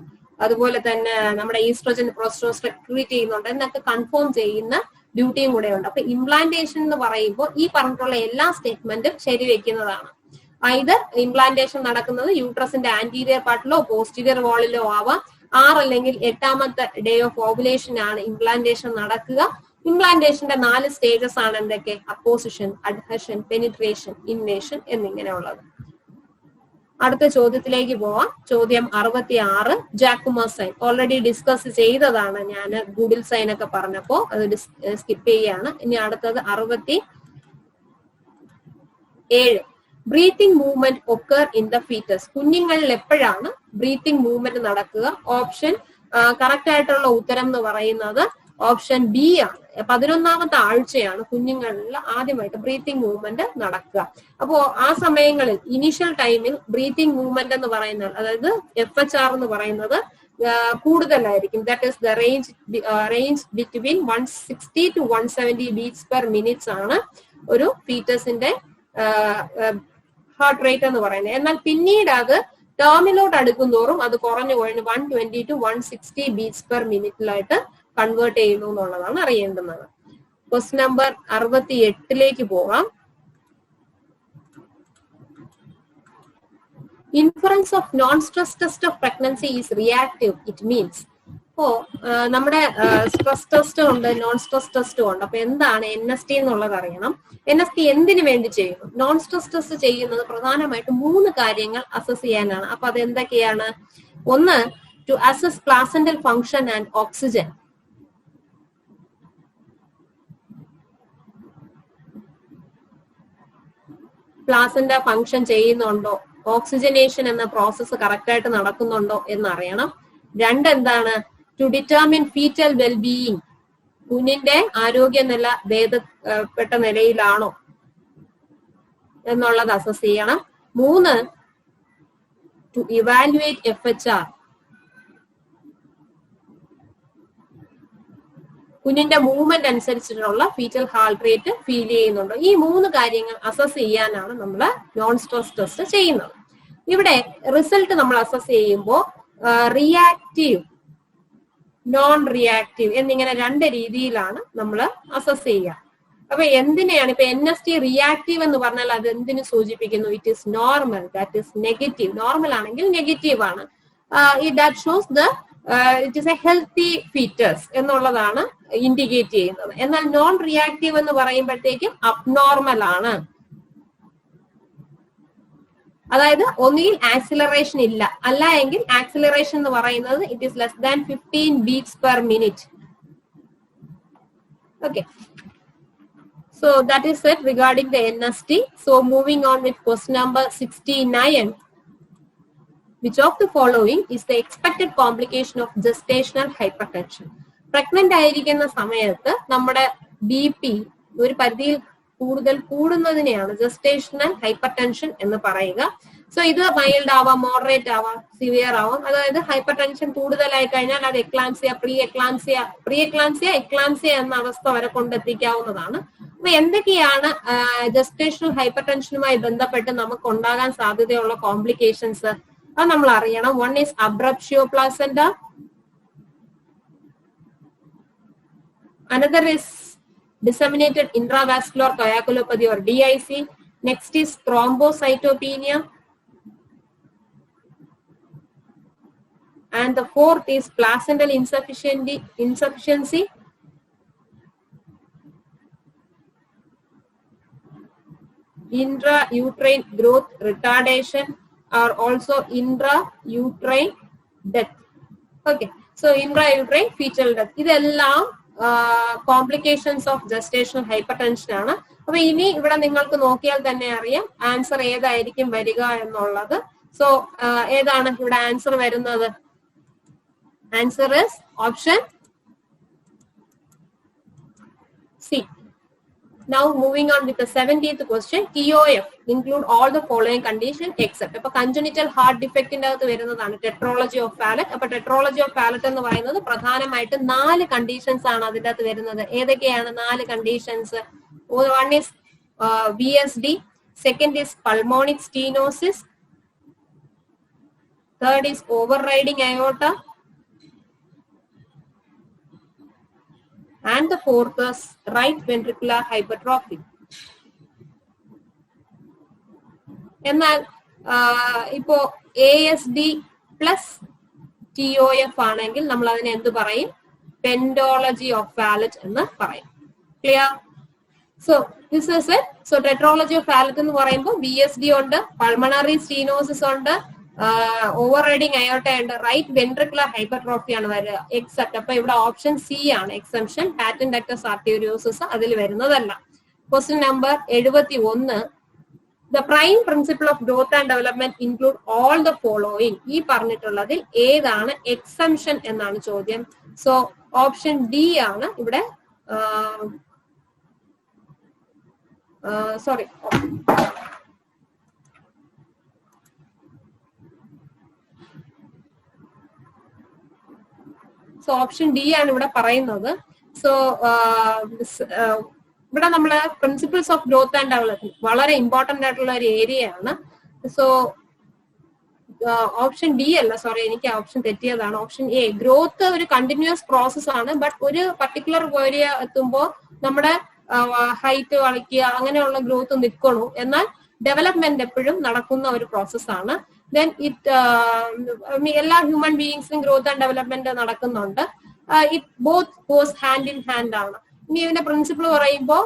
അതുപോലെ തന്നെ നമ്മുടെ ഈസ്ട്രോജൻ പ്രോസ്റ്റോൺ സെക്രീറ്റ് ചെയ്യുന്നുണ്ട് എന്നൊക്കെ കൺഫേം ചെയ്യുന്ന ഡ്യൂട്ടിയും കൂടെ ഉണ്ട്. അപ്പൊ ഇംപ്ലാന്റേഷൻ എന്ന് പറയുമ്പോൾ ഈ പറഞ്ഞിട്ടുള്ള എല്ലാ സ്റ്റേറ്റ്മെന്റും ശരിവെക്കുന്നതാണ്. അതായത് ഇംപ്ലാന്റേഷൻ നടക്കുന്നത് യൂട്രസിന്റെ ആന്റീരിയർ പാർട്ടിലോ പോസ്റ്റീരിയർ വാളിലോ ആവാം. 6 അല്ലെങ്കിൽ 8ാമത്തെ ഡേ ഓഫ് ഓവുലേഷൻ ആണ് ഇംപ്ലാന്റേഷൻ നടക്കുക. ഇംപ്ലാന്റേഷന്റെ 4 സ്റ്റേജസ് ആണ് എന്തൊക്കെ? അപ്പോസിഷൻ, അഡ്ഹഷൻ, പെനിട്രേഷൻ, ഇൻവേഷൻ എന്നിങ്ങനെയുള്ളത്. അടുത്ത ചോദ്യത്തിലേക്ക് പോവാം. ചോദ്യം 66. ജാക്കുമ സൈൻ ഓൾറെഡി ഡിസ്കസ് ചെയ്തതാണ് ഞാൻ ഗൂഗിൾ സൈൻ ഒക്കെ പറഞ്ഞപ്പോ, അത് സ്കിപ്പ് ചെയ്യാണ്. ഇനി അടുത്തത് 67. Breathing movement occur in the foetus. കുഞ്ഞുങ്ങളിൽ എപ്പോഴാണ് ബ്രീത്തിങ് മൂവ്മെന്റ് നടക്കുക? ഓപ്ഷൻ കറക്റ്റ് ആയിട്ടുള്ള ഉത്തരം എന്ന് പറയുന്നത് ഓപ്ഷൻ ബി ആണ്. 11ാമത്തെ ആഴ്ചയാണ് കുഞ്ഞുങ്ങളിൽ ആദ്യമായിട്ട് ബ്രീത്തിങ് മൂവ്മെന്റ് നടക്കുക. അപ്പോ ആ സമയങ്ങളിൽ ഇനീഷ്യൽ ടൈമിൽ ബ്രീത്തിങ് മൂവ്മെന്റ് എന്ന് പറയുന്നത്, അതായത് FHR എന്ന് പറയുന്നത് കൂടുതലായിരിക്കും. That is the range between 160 to 170 beats per minute ആണ് ഒരു ഫീറ്റസിന്റെ ഹാർട്ട് റേറ്റ് എന്ന് പറയുന്നത്. എന്നാൽ പിന്നീട് അത് ടേമിലോട്ട് അടുക്കുന്തോറും അത് കുറഞ്ഞു പോയിട്ട് 120 to 160 beats per minute convert ചെയ്യുന്നു എന്നുള്ളതാണ് അറിയേണ്ടുന്നത്. ക്വസ്റ്റ്യൻ നമ്പർ 68 പോകാം. Inference of non stress test of pregnancy is reactive. It means അപ്പോ നമ്മുടെ സ്ട്രെസ് ടെസ്റ്റും ഉണ്ട്, നോൺ സ്ട്രെസ് ടെസ്റ്റും ഉണ്ട്. അപ്പൊ എന്താണ് NST എന്നുള്ളത് അറിയണം. NST എന്തിനു വേണ്ടി ചെയ്യുന്നു? നോൺ സ്ട്രെസ് ടെസ്റ്റ് ചെയ്യുന്നത് പ്രധാനമായിട്ടും 3 കാര്യങ്ങൾ അസസ് ചെയ്യാനാണ്. അപ്പൊ അത് എന്തൊക്കെയാണ്? ഒന്ന്, to assess placental function and oxygen. Placenta function ചെയ്യുന്നുണ്ടോ, ഓക്സിജനേഷൻ എന്ന പ്രോസസ്സ് കറക്റ്റ് ആയിട്ട് നടക്കുന്നുണ്ടോ എന്നറിയണം. 2, എന്താണ്? To determine foetal wellbeing. കുഞ്ഞിന്റെ ആരോഗ്യനില ഭേദപ്പെട്ട നിലയിലാണോ എന്നുള്ളത് അസസ് ചെയ്യണം. 3, ടു ഇവാലുവേറ്റ് FHR. കുഞ്ഞിന്റെ മൂവ്മെന്റ് അനുസരിച്ചിട്ടുള്ള ഫീറ്റൽ ഹാർട്ട് റേറ്റ് ഫീൽ ചെയ്യുന്നുണ്ടോ? ഈ 3 കാര്യങ്ങൾ അസസ് ചെയ്യാനാണ് നമ്മൾ നോൺ സ്ട്രെസ് ടെസ്റ്റ് ചെയ്യുന്നത്. ഇവിടെ റിസൾട്ട് നമ്മൾ അസസ് ചെയ്യുമ്പോൾ റിയാക്റ്റീവ്, നോൺ റിയാക്റ്റീവ് എന്നിങ്ങനെ 2 രീതിയിലാണ് നമ്മൾ അസസ് ചെയ്യുക. അപ്പൊ എന്തിനെയാണ് ഇപ്പൊ NST റിയാക്റ്റീവ് എന്ന് പറഞ്ഞാൽ അത് എന്തിനു സൂചിപ്പിക്കുന്നു? It is normal, that is negative. Normal ആണെങ്കിൽ നെഗറ്റീവ് ആണ്. That shows the it is a healthy foetus എന്നുള്ളതാണ് ഇൻഡിക്കേറ്റ് ചെയ്യുന്നത്. എന്നാൽ നോൺ റിയാക്റ്റീവ് എന്ന് പറയുമ്പോഴത്തേക്കും അബ്നോർമൽ ആണ്. അതായത് ഒന്നുകിൽ ആക്സിലറേഷൻ ഇല്ല, അല്ല എങ്കിൽ ആക്സിലറേഷൻ എന്ന് പറയുന്നത് it is less than 15 beats per minute. Okay. So that is it regarding the NST. So moving on with question number 69. Which of the following is the expected complication of gestational hypertension? Pregnant ആയിരിക്കുന്ന സമയത്ത് നമ്മുടെ BP ഒരു പരിധിയിൽ കൂടുതൽ കൂടുന്നതിനെയാണ് gestational hyper tension എന്ന് പറയുക. So ഇത് mild ആവാം, മോഡറേറ്റ് ആവാം, സിവിയർ ആവാം. അതായത് ഹൈപ്പർ ടെൻഷൻ കൂടുതലായി കഴിഞ്ഞാൽ അത് എക്ലാംസിയ, എക്ലാംസിയ എന്ന അവസ്ഥ വരെ കൊണ്ടെത്തിക്കാവുന്നതാണ്. അപ്പൊ എന്തൊക്കെയാണ് ജസ്റ്റേഷണൽ ഹൈപ്പർ ടെൻഷനുമായി ബന്ധപ്പെട്ട് നമുക്ക് ഉണ്ടാകാൻ സാധ്യതയുള്ള കോംപ്ലിക്കേഷൻസ്? അത് നമ്മൾ അറിയണം. One is abruptio placenta, another is disseminated intravascular coagulopathy or DIC. Next is thrombocytopenia, and the fourth is placental insufficiency. Intrauterine growth retardation or also intrauterine death. Okay, so intrauterine fetal death. ഇതെല്ലാം complications of gestational hypertension ആണ്. അപ്പൊ ഇനി ഇവിടെ നിങ്ങൾക്ക് നോക്കിയാൽ തന്നെ അറിയാം answer ഏതായിരിക്കും വരിക എന്നുള്ളത്. സോ ഏതാണ് ഇവിടെ ആൻസർ വരുന്നത്? Answer is option C. Now moving on with the 17th question. TOF include all the following condition except. അപ്പൊ congenital heart defect ന്റെ അകത്ത് വരുന്നതാണ് tetralogy of Fallot. അപ്പൊ tetralogy of Fallot എന്ന് പറയുന്നത് പ്രധാനമായിട്ട് 4 കണ്ടീഷൻസ് ആണ് അതിന്റെ അകത്ത് വരുന്നത്. ഏതൊക്കെയാണ് 4 conditions? One is VSD, second is pulmonic stenosis, third is overriding aorta, and the fourth is right ventricular hypertrophy. എന്നാൽ ഇപ്പോ ASD പ്ലസ് TOF ആണെങ്കിൽ നമ്മൾ അതിനെ എന്ത് പറയും? പെൻഡോളജി ഓഫ് ഫാലറ്റ് എന്ന് പറയും. Clear? So this is it. So tetralogy of Fallot എന്ന് പറയുമ്പോൾ VSD ഉണ്ട്, പൾമണറി സ്റ്റീനോസിസ് ഉണ്ട്, ഓവർ റൈഡിങ് അയോട്ട ഉണ്ട്, റൈറ്റ് വെൻട്രിക്കുലർ ഹൈപ്പർട്രോഫി ആണ് വരിക. എക്സെപ്റ്റ് അപ്പൊ ഇവിടെ ഓപ്ഷൻ സി ആണ് എക്സംഷൻ. പാറ്റന്റ് ഡക്ടസ് ആർട്ടീരിയോസിസ് അതിൽ വരുന്നതല്ല. Question number 71. The prime principle of growth and development include all the following. ഈ പറഞ്ഞിട്ടുള്ളതിൽ ഏതാണ് എക്സംഷൻ എന്നാണ് ചോദ്യം. സോ ഓപ്ഷൻ ഡി ആണ് ഇവിടെ. സോറി, സോ ഓപ്ഷൻ ഡി ആണ് ഇവിടെ പറയുന്നത്. സോ ഇവിടെ നമ്മള് principles of growth and development വളരെ ഇമ്പോർട്ടന്റ് ആയിട്ടുള്ള ഒരു ഏരിയ ആണ്. സോ ഓപ്ഷൻ ഡി അല്ല, സോറി, എനിക്ക് ഓപ്ഷൻ തെറ്റിയതാണ്. ഓപ്ഷൻ എ, ഗ്രോത്ത് ഒരു കണ്ടിന്യൂസ് പ്രോസസ് ആണ്. ബട്ട് ഒരു പർട്ടിക്കുലർ ഏരിയ എത്തുമ്പോൾ നമ്മുടെ ഹൈറ്റ് കളിക്കുക അങ്ങനെയുള്ള ഗ്രോത്ത് നിൽക്കണു. എന്നാൽ ഡെവലപ്മെന്റ് എപ്പോഴും നടക്കുന്ന ഒരു പ്രോസസ്സാണ്. ദെൻ എല്ലാ ഹ്യൂമൻ ബീയിങ്സിനും ഗ്രോത്ത് ആൻഡ് ഡെവലപ്മെന്റ് നടക്കുന്നുണ്ട്. It both goes hand in hand ആണ്. ഇനി ഇതിന്റെ പ്രിൻസിപ്പിൾ പറയുമ്പോൾ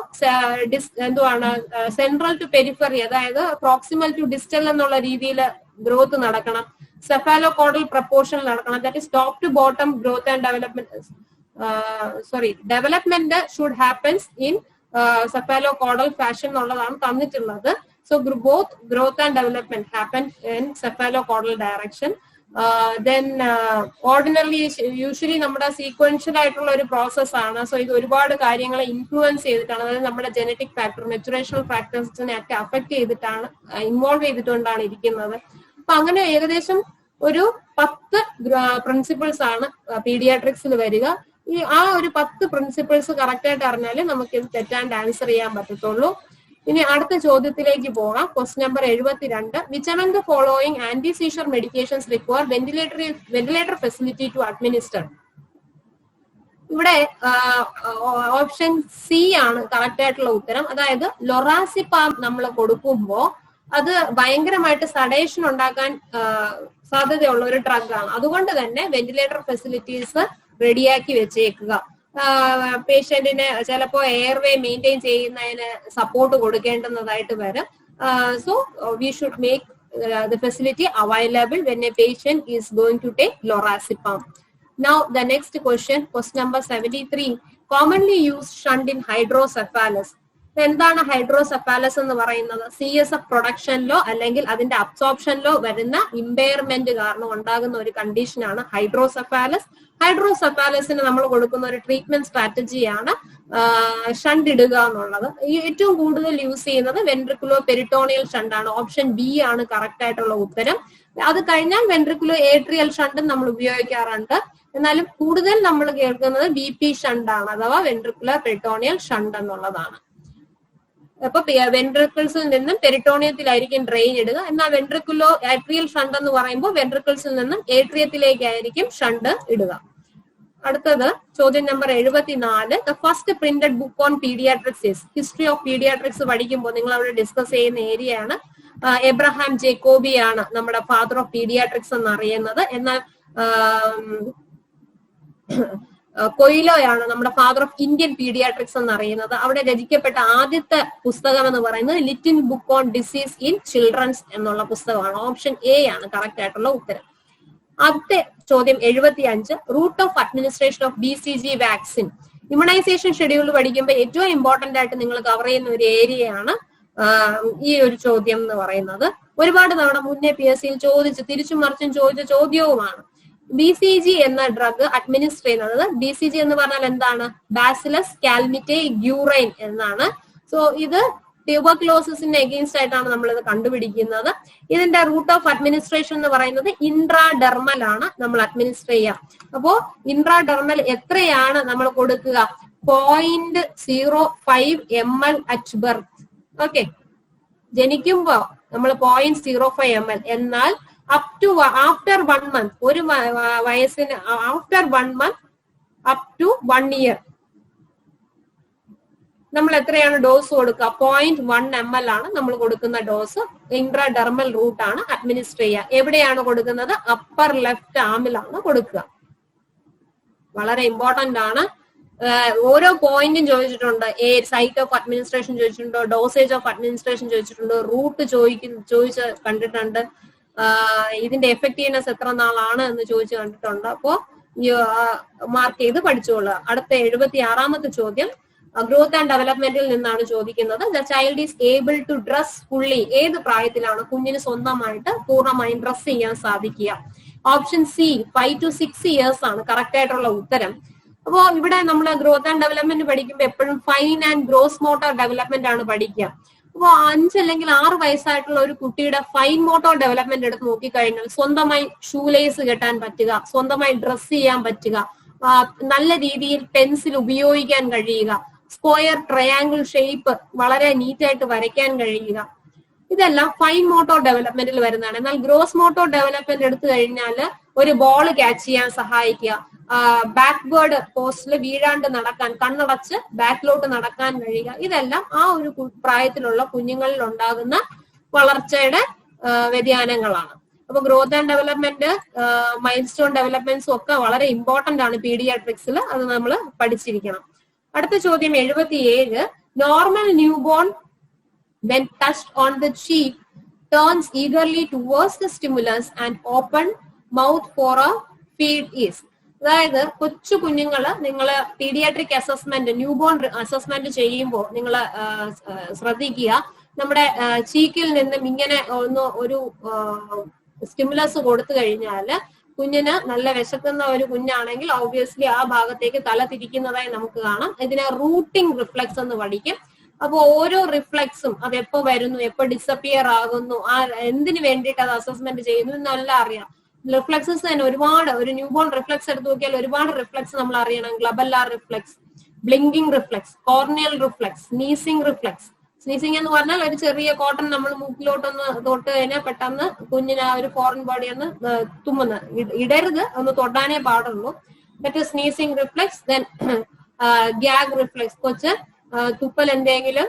എന്തുവാണ്? സെൻട്രൽ ടു പെരിഫറി, അതായത് പ്രോക്സിമൽ ടു ഡിസ്റ്റൽ എന്നുള്ള രീതിയിൽ ഗ്രോത്ത് നടക്കണം. സെഫാലോ കോഡൽ പ്രപ്പോർഷൻ നടക്കണം. That is top to bottom growth and development. Development should happens in cephalocaudal fashion എന്നുള്ളതാണ് തന്നിട്ടുള്ളത്. So both growth and development happen in cephalocaudal direction. Then ordinarily usually നമ്മുടെ sequential ആയിട്ടുള്ള ഒരു process ആണ്. So ഇത് ഒരുപാട് കാര്യങ്ങളെ ഇൻഫ്ലുവൻസ് ചെയ്തിട്ടാണ്, അതായത് നമ്മുടെ ജനറ്റിക് ഫാക്ടർ, മെച്ചുറേഷണൽ ഫാക്ടേഴ്സിനെ ഒക്കെ അഫക്ട് ചെയ്തിട്ടാണ്, ഇൻവോൾവ് ചെയ്തിട്ടുകൊണ്ടാണ് ഇരിക്കുന്നത്. അപ്പൊ അങ്ങനെ ഏകദേശം ഒരു 10 പ്രിൻസിപ്പിൾസ് ആണ് പീഡിയാട്രിക്സിൽ വരിക. ആ ഒരു 10 പ്രിൻസിപ്പിൾസ് കറക്റ്റ് ആയിട്ട് അറിഞ്ഞാലേ നമുക്ക് ഇത് തെറ്റാണ്ട് ആൻസർ ചെയ്യാൻ പറ്റത്തുള്ളൂ. ഇനി അടുത്ത ചോദ്യത്തിലേക്ക് പോകാം. Question number 72. Which among the following anti-seizure medications require ventilator facility to administer? ഇവിടെ ഓപ്ഷൻ സി ആണ് കറക്റ്റ് ആയിട്ടുള്ള ഉത്തരം. അതായത് ലൊറാസിപ്പാം നമ്മൾ കൊടുക്കുമ്പോൾ അത് ഭയങ്കരമായിട്ട് സഡേഷൻ ഉണ്ടാക്കാൻ സാധ്യതയുള്ള ഒരു ഡ്രഗ് ആണ്. അതുകൊണ്ട് തന്നെ വെന്റിലേറ്റർ ഫെസിലിറ്റീസ് റെഡിയാക്കി വെച്ചേക്കുക. പേഷ്യന്റിന് ചിലപ്പോ എയർവേ മെയിൻറ്റെയിൻ ചെയ്യുന്നതിന് സപ്പോർട്ട് കൊടുക്കേണ്ടുന്നതായിട്ട് വരും. So we should make the facility available when a patient is going to take lorazepam. Now the next question, question number 73. Commonly use shunt in hydrocephalus. എന്താണ് hydrocephalus എന്ന് പറയുന്നത്? CSF പ്രൊഡക്ഷനിലോ അല്ലെങ്കിൽ അതിന്റെ അബ്സോർപ്ഷനിലോ വരുന്ന impairment കാരണം ഉണ്ടാകുന്ന ഒരു കണ്ടീഷനാണ് ഹൈഡ്രോസെഫാലസ്. ഹൈഡ്രോസെഫാലസിന് നമ്മൾ കൊടുക്കുന്ന ഒരു ട്രീറ്റ്മെന്റ് സ്ട്രാറ്റജിയാണ് ഷണ്ട് ഇടുക എന്നുള്ളത്. ഏറ്റവും കൂടുതൽ യൂസ് ചെയ്യുന്നത് വെൻട്രിക്കുലോ പെരിട്ടോണിയൽ ഷണ്ട് ആണ്. ഓപ്ഷൻ ബി ആണ് കറക്റ്റ് ആയിട്ടുള്ള ഉത്തരം. അത് കഴിഞ്ഞാൽ വെൻട്രിക്കുലോ ഏട്രിയൽ ഷണ്ടും നമ്മൾ ഉപയോഗിക്കാറുണ്ട്. എന്നാലും കൂടുതൽ നമ്മൾ കേൾക്കുന്നത് BP ഷണ്ട് ആണ്, അഥവാ വെൻട്രിക്കുലർ പെരിട്ടോണിയൽ ഷണ്ട് എന്നുള്ളതാണ്. അപ്പൊ വെൻട്രിക്കിൾസിൽ നിന്നും പെരിട്ടോണിയത്തിലായിരിക്കും ഡ്രെയിൻ ഇടുക. എന്നാൽ വെൻട്രിക്കുലോ ഏട്രിയൽ ഷണ്ട് എന്ന് പറയുമ്പോൾ വെൻട്രിക്കിൾസിൽ നിന്നും ഏട്രിയത്തിലേക്കായിരിക്കും ഷണ്ട് ഇടുക. അടുത്തത് ചോദ്യം number 74. The first printed book on paediatrics is. History of paediatrics പഠിക്കുമ്പോൾ നിങ്ങൾ അവിടെ ഡിസ്കസ് ചെയ്യുന്ന ഏരിയയാണ്. എബ്രഹാം ജേക്കോബിയാണ് നമ്മുടെ ഫാദർ ഓഫ് പീഡിയാട്രിക്സ് എന്ന് അറിയുന്നത്. എന്നാൽ കൊയിലോയാണ് നമ്മുടെ ഫാദർ ഓഫ് ഇന്ത്യൻ പീഡിയാട്രിക്സ് എന്ന് അറിയുന്നത്. അവിടെ രചിക്കപ്പെട്ട ആദ്യത്തെ പുസ്തകം എന്ന് പറയുന്നത് little book on disease in children's എന്നുള്ള പുസ്തകമാണ്. ഓപ്ഷൻ എ ആണ് കറക്റ്റ് ആയിട്ടുള്ള ഉത്തരം. ആദ്യത്തെ ചോദ്യം 75. Route of administration of BCG vaccine. Immunisation schedule പഠിക്കുമ്പോൾ ഏറ്റവും ഇമ്പോർട്ടന്റ് ആയിട്ട് നിങ്ങൾ കവർ ചെയ്യുന്ന ഒരു ഏരിയയാണ് ഈ ഒരു ചോദ്യം എന്ന് പറയുന്നത്. ഒരുപാട് തവണ മുന്നേ PSCയിൽ ചോദിച്ച് തിരിച്ചും മറിച്ചും ചോദിച്ച ചോദ്യവുമാണ്. BCG എന്ന ഡ്രഗ് അഡ്മിനിസ്റ്റർ ചെയ്യുന്നത്, BCG എന്ന് പറഞ്ഞാൽ എന്താണ്? ബാസിലസ് കാൽമിറ്റേ ഗ്യൂറൈൻ എന്നാണ്. സോ ഇത് ട്യൂബർക്ലോസിന് എഗെയിൻസ്റ്റ് ആയിട്ടാണ് നമ്മൾ ഇത് കണ്ടുപിടിക്കുന്നത്. ഇതിന്റെ റൂട്ട് ഓഫ് അഡ്മിനിസ്ട്രേഷൻ എന്ന് പറയുന്നത് ഇൻട്രാഡെർമൽ ആണ് നമ്മൾ അഡ്മിനിസ്റ്റർ ചെയ്യുക. അപ്പോ ഇൻട്രാഡെർമൽ എത്രയാണ് നമ്മൾ കൊടുക്കുക? 0.05 ml അറ്റ് ബർത്ത്. ഓക്കെ, ജനിക്കുമ്പോ നമ്മൾ 0.05 ml. എന്നാൽ അപ് ടു ആഫ്റ്റർ 1 month, ഒരു വയസ്സിന് after 1 month up to 1 year നമ്മൾ എത്രയാണ് ഡോസ് കൊടുക്കുക? 0.1 ml ആണ് നമ്മൾ കൊടുക്കുന്ന ഡോസ്. ഇൻട്രാഡെർമൽ റൂട്ട് ആണ് അഡ്മിനിസ്റ്റർ ചെയ്യുക. എവിടെയാണ് കൊടുക്കുന്നത്? അപ്പർ ലെഫ്റ്റ് ആമിലാണ് കൊടുക്കുക. വളരെ ഇമ്പോർട്ടന്റ് ആണ്. ഓരോ പോയിന്റും ചോദിച്ചിട്ടുണ്ട്. സൈറ്റ് ഓഫ് അഡ്മിനിസ്ട്രേഷൻ ചോദിച്ചിട്ടുണ്ടോ, ഡോസേജ് ഓഫ് അഡ്മിനിസ്ട്രേഷൻ ചോദിച്ചിട്ടുണ്ടോ, റൂട്ട് ചോദിച്ച് കണ്ടിട്ടുണ്ട്, ഇതിന്റെ എഫക്റ്റീവ്നെസ് എത്ര നാളാണ് എന്ന് ചോദിച്ചു കണ്ടിട്ടുണ്ട്. അപ്പോ മാർക്ക് ചെയ്ത് പഠിച്ചോളുക. അടുത്ത 76ാമത്തെ ചോദ്യം ഗ്രോത്ത് ആൻഡ് ഡെവലപ്മെന്റിൽ നിന്നാണ് ചോദിക്കുന്നത്. The child is able to dress fully. ഏത് പ്രായത്തിലാണ് കുഞ്ഞിന് സ്വന്തമായിട്ട് പൂർണ്ണമായും ഡ്രസ് ചെയ്യാൻ സാധിക്കുക? ഓപ്ഷൻ സി 5 to 6 years ആണ് കറക്റ്റ് ആയിട്ടുള്ള ഉത്തരം. അപ്പോ ഇവിടെ നമ്മൾ ഗ്രോത്ത് ആൻഡ് ഡെവലപ്മെന്റ് പഠിക്കുമ്പോൾ എപ്പോഴും fine and gross motor development ആണ് പഠിക്കുക. അപ്പോ 5 അല്ലെങ്കിൽ 6 വയസ്സായിട്ടുള്ള ഒരു കുട്ടിയുടെ ഫൈൻ മോട്ടോർ ഡെവലപ്മെന്റ് എടുത്ത് നോക്കിക്കഴിഞ്ഞാൽ സ്വന്തമായി ഷൂലേസ് കെട്ടാൻ പറ്റുക, സ്വന്തമായി ഡ്രസ് ചെയ്യാൻ പറ്റുക, നല്ല രീതിയിൽ പെൻസിൽ ഉപയോഗിക്കാൻ കഴിയുക, സ്ക്വയർ ട്രയാങ്കിൾ ഷേപ്പ് വളരെ നീറ്റായിട്ട് വരയ്ക്കാൻ കഴിയുക, ഇതെല്ലാം ഫൈൻ മോട്ടോർ ഡെവലപ്മെന്റിൽ വരുന്നതാണ്. എന്നാൽ ഗ്രോസ് മോട്ടോർ ഡെവലപ്മെന്റ് എടുത്തു കഴിഞ്ഞാൽ ഒരു ബോൾ ക്യാച്ച് ചെയ്യാൻ സഹായിക്കുക, ബാക്ക്വേർഡ് പോസ്റ്റിൽ വീഴാണ്ട് നടക്കാൻ, കണ്ണടച്ച് ബാക്കിലോട്ട് നടക്കാൻ കഴിയുക, ഇതെല്ലാം ആ ഒരു പ്രായത്തിലുള്ള കുഞ്ഞുങ്ങളിൽ ഉണ്ടാകുന്ന വളർച്ചയുടെ വ്യതിയാനങ്ങളാണ്. അപ്പൊ growth and development, milestone ഡെവലപ്മെന്റ്സും ഒക്കെ വളരെ ഇമ്പോർട്ടന്റ് ആണ് പീഡിയാട്രിക്സിൽ. അത് നമ്മൾ പഠിച്ചിരിക്കണം. അടുത്ത ചോദ്യം 77. Normal new born when touched on the cheek turns eagerly towards the stimulus and open mouth for a feed is. അതായത് കൊച്ചു കുഞ്ഞുങ്ങള് നിങ്ങൾ paediatric assessment, new born assessment ചെയ്യുമ്പോൾ നിങ്ങൾ ശ്രദ്ധിക്കുക, നമ്മുടെ ചീക്കിൽ നിന്നും ഇങ്ങനെ ഒരു സ്റ്റിമുലസ് കൊടുത്തു കഴിഞ്ഞാല് കുഞ്ഞിന് നല്ല വിശക്കുന്ന ഒരു കുഞ്ഞാണെങ്കിൽ ഓബ്വിയസ്ലി ആ ഭാഗത്തേക്ക് തല തിരിക്കുന്നതായി നമുക്ക് കാണാം. ഇതിനെ റൂട്ടിംഗ് റിഫ്ലെക്സ് എന്ന് പഠിക്കും. അപ്പൊ ഓരോ റിഫ്ലെക്സും അത് എപ്പോ വരുന്നു, എപ്പോ ഡിസപ്പിയർ ആകുന്നു, ആ എന്തിനു വേണ്ടിയിട്ട് അത് അസസ്മെന്റ് ചെയ്യുന്നു എന്നെല്ലാം അറിയാം. റിഫ്ലെക്സസ് തന്നെ ഒരുപാട്, ഒരു ന്യൂബോൺ റിഫ്ലെക്സ് എടുത്ത് നോക്കിയാൽ ഒരുപാട് റിഫ്ലെക്സ് നമ്മൾ അറിയണം. Glabellar reflex, blinking reflex, corneal reflex, sneezing reflex. Sneezing എന്ന് പറഞ്ഞാൽ ഒരു ചെറിയ കോട്ടൺ നമ്മൾ മൂക്കിലോട്ടൊന്ന് തൊട്ട് കഴിഞ്ഞാൽ പെട്ടെന്ന് കുഞ്ഞിന് ആ ഒരു ഫോറിൻ ബോഡി ഒന്ന് തുമ്മുന്ന, ഇടരുത്, ഒന്ന് തൊടാനേ പാടുള്ളൂ. മറ്റേ sneezing reflex. Then gag reflex, കൊച്ച് തുപ്പൽ എന്തെങ്കിലും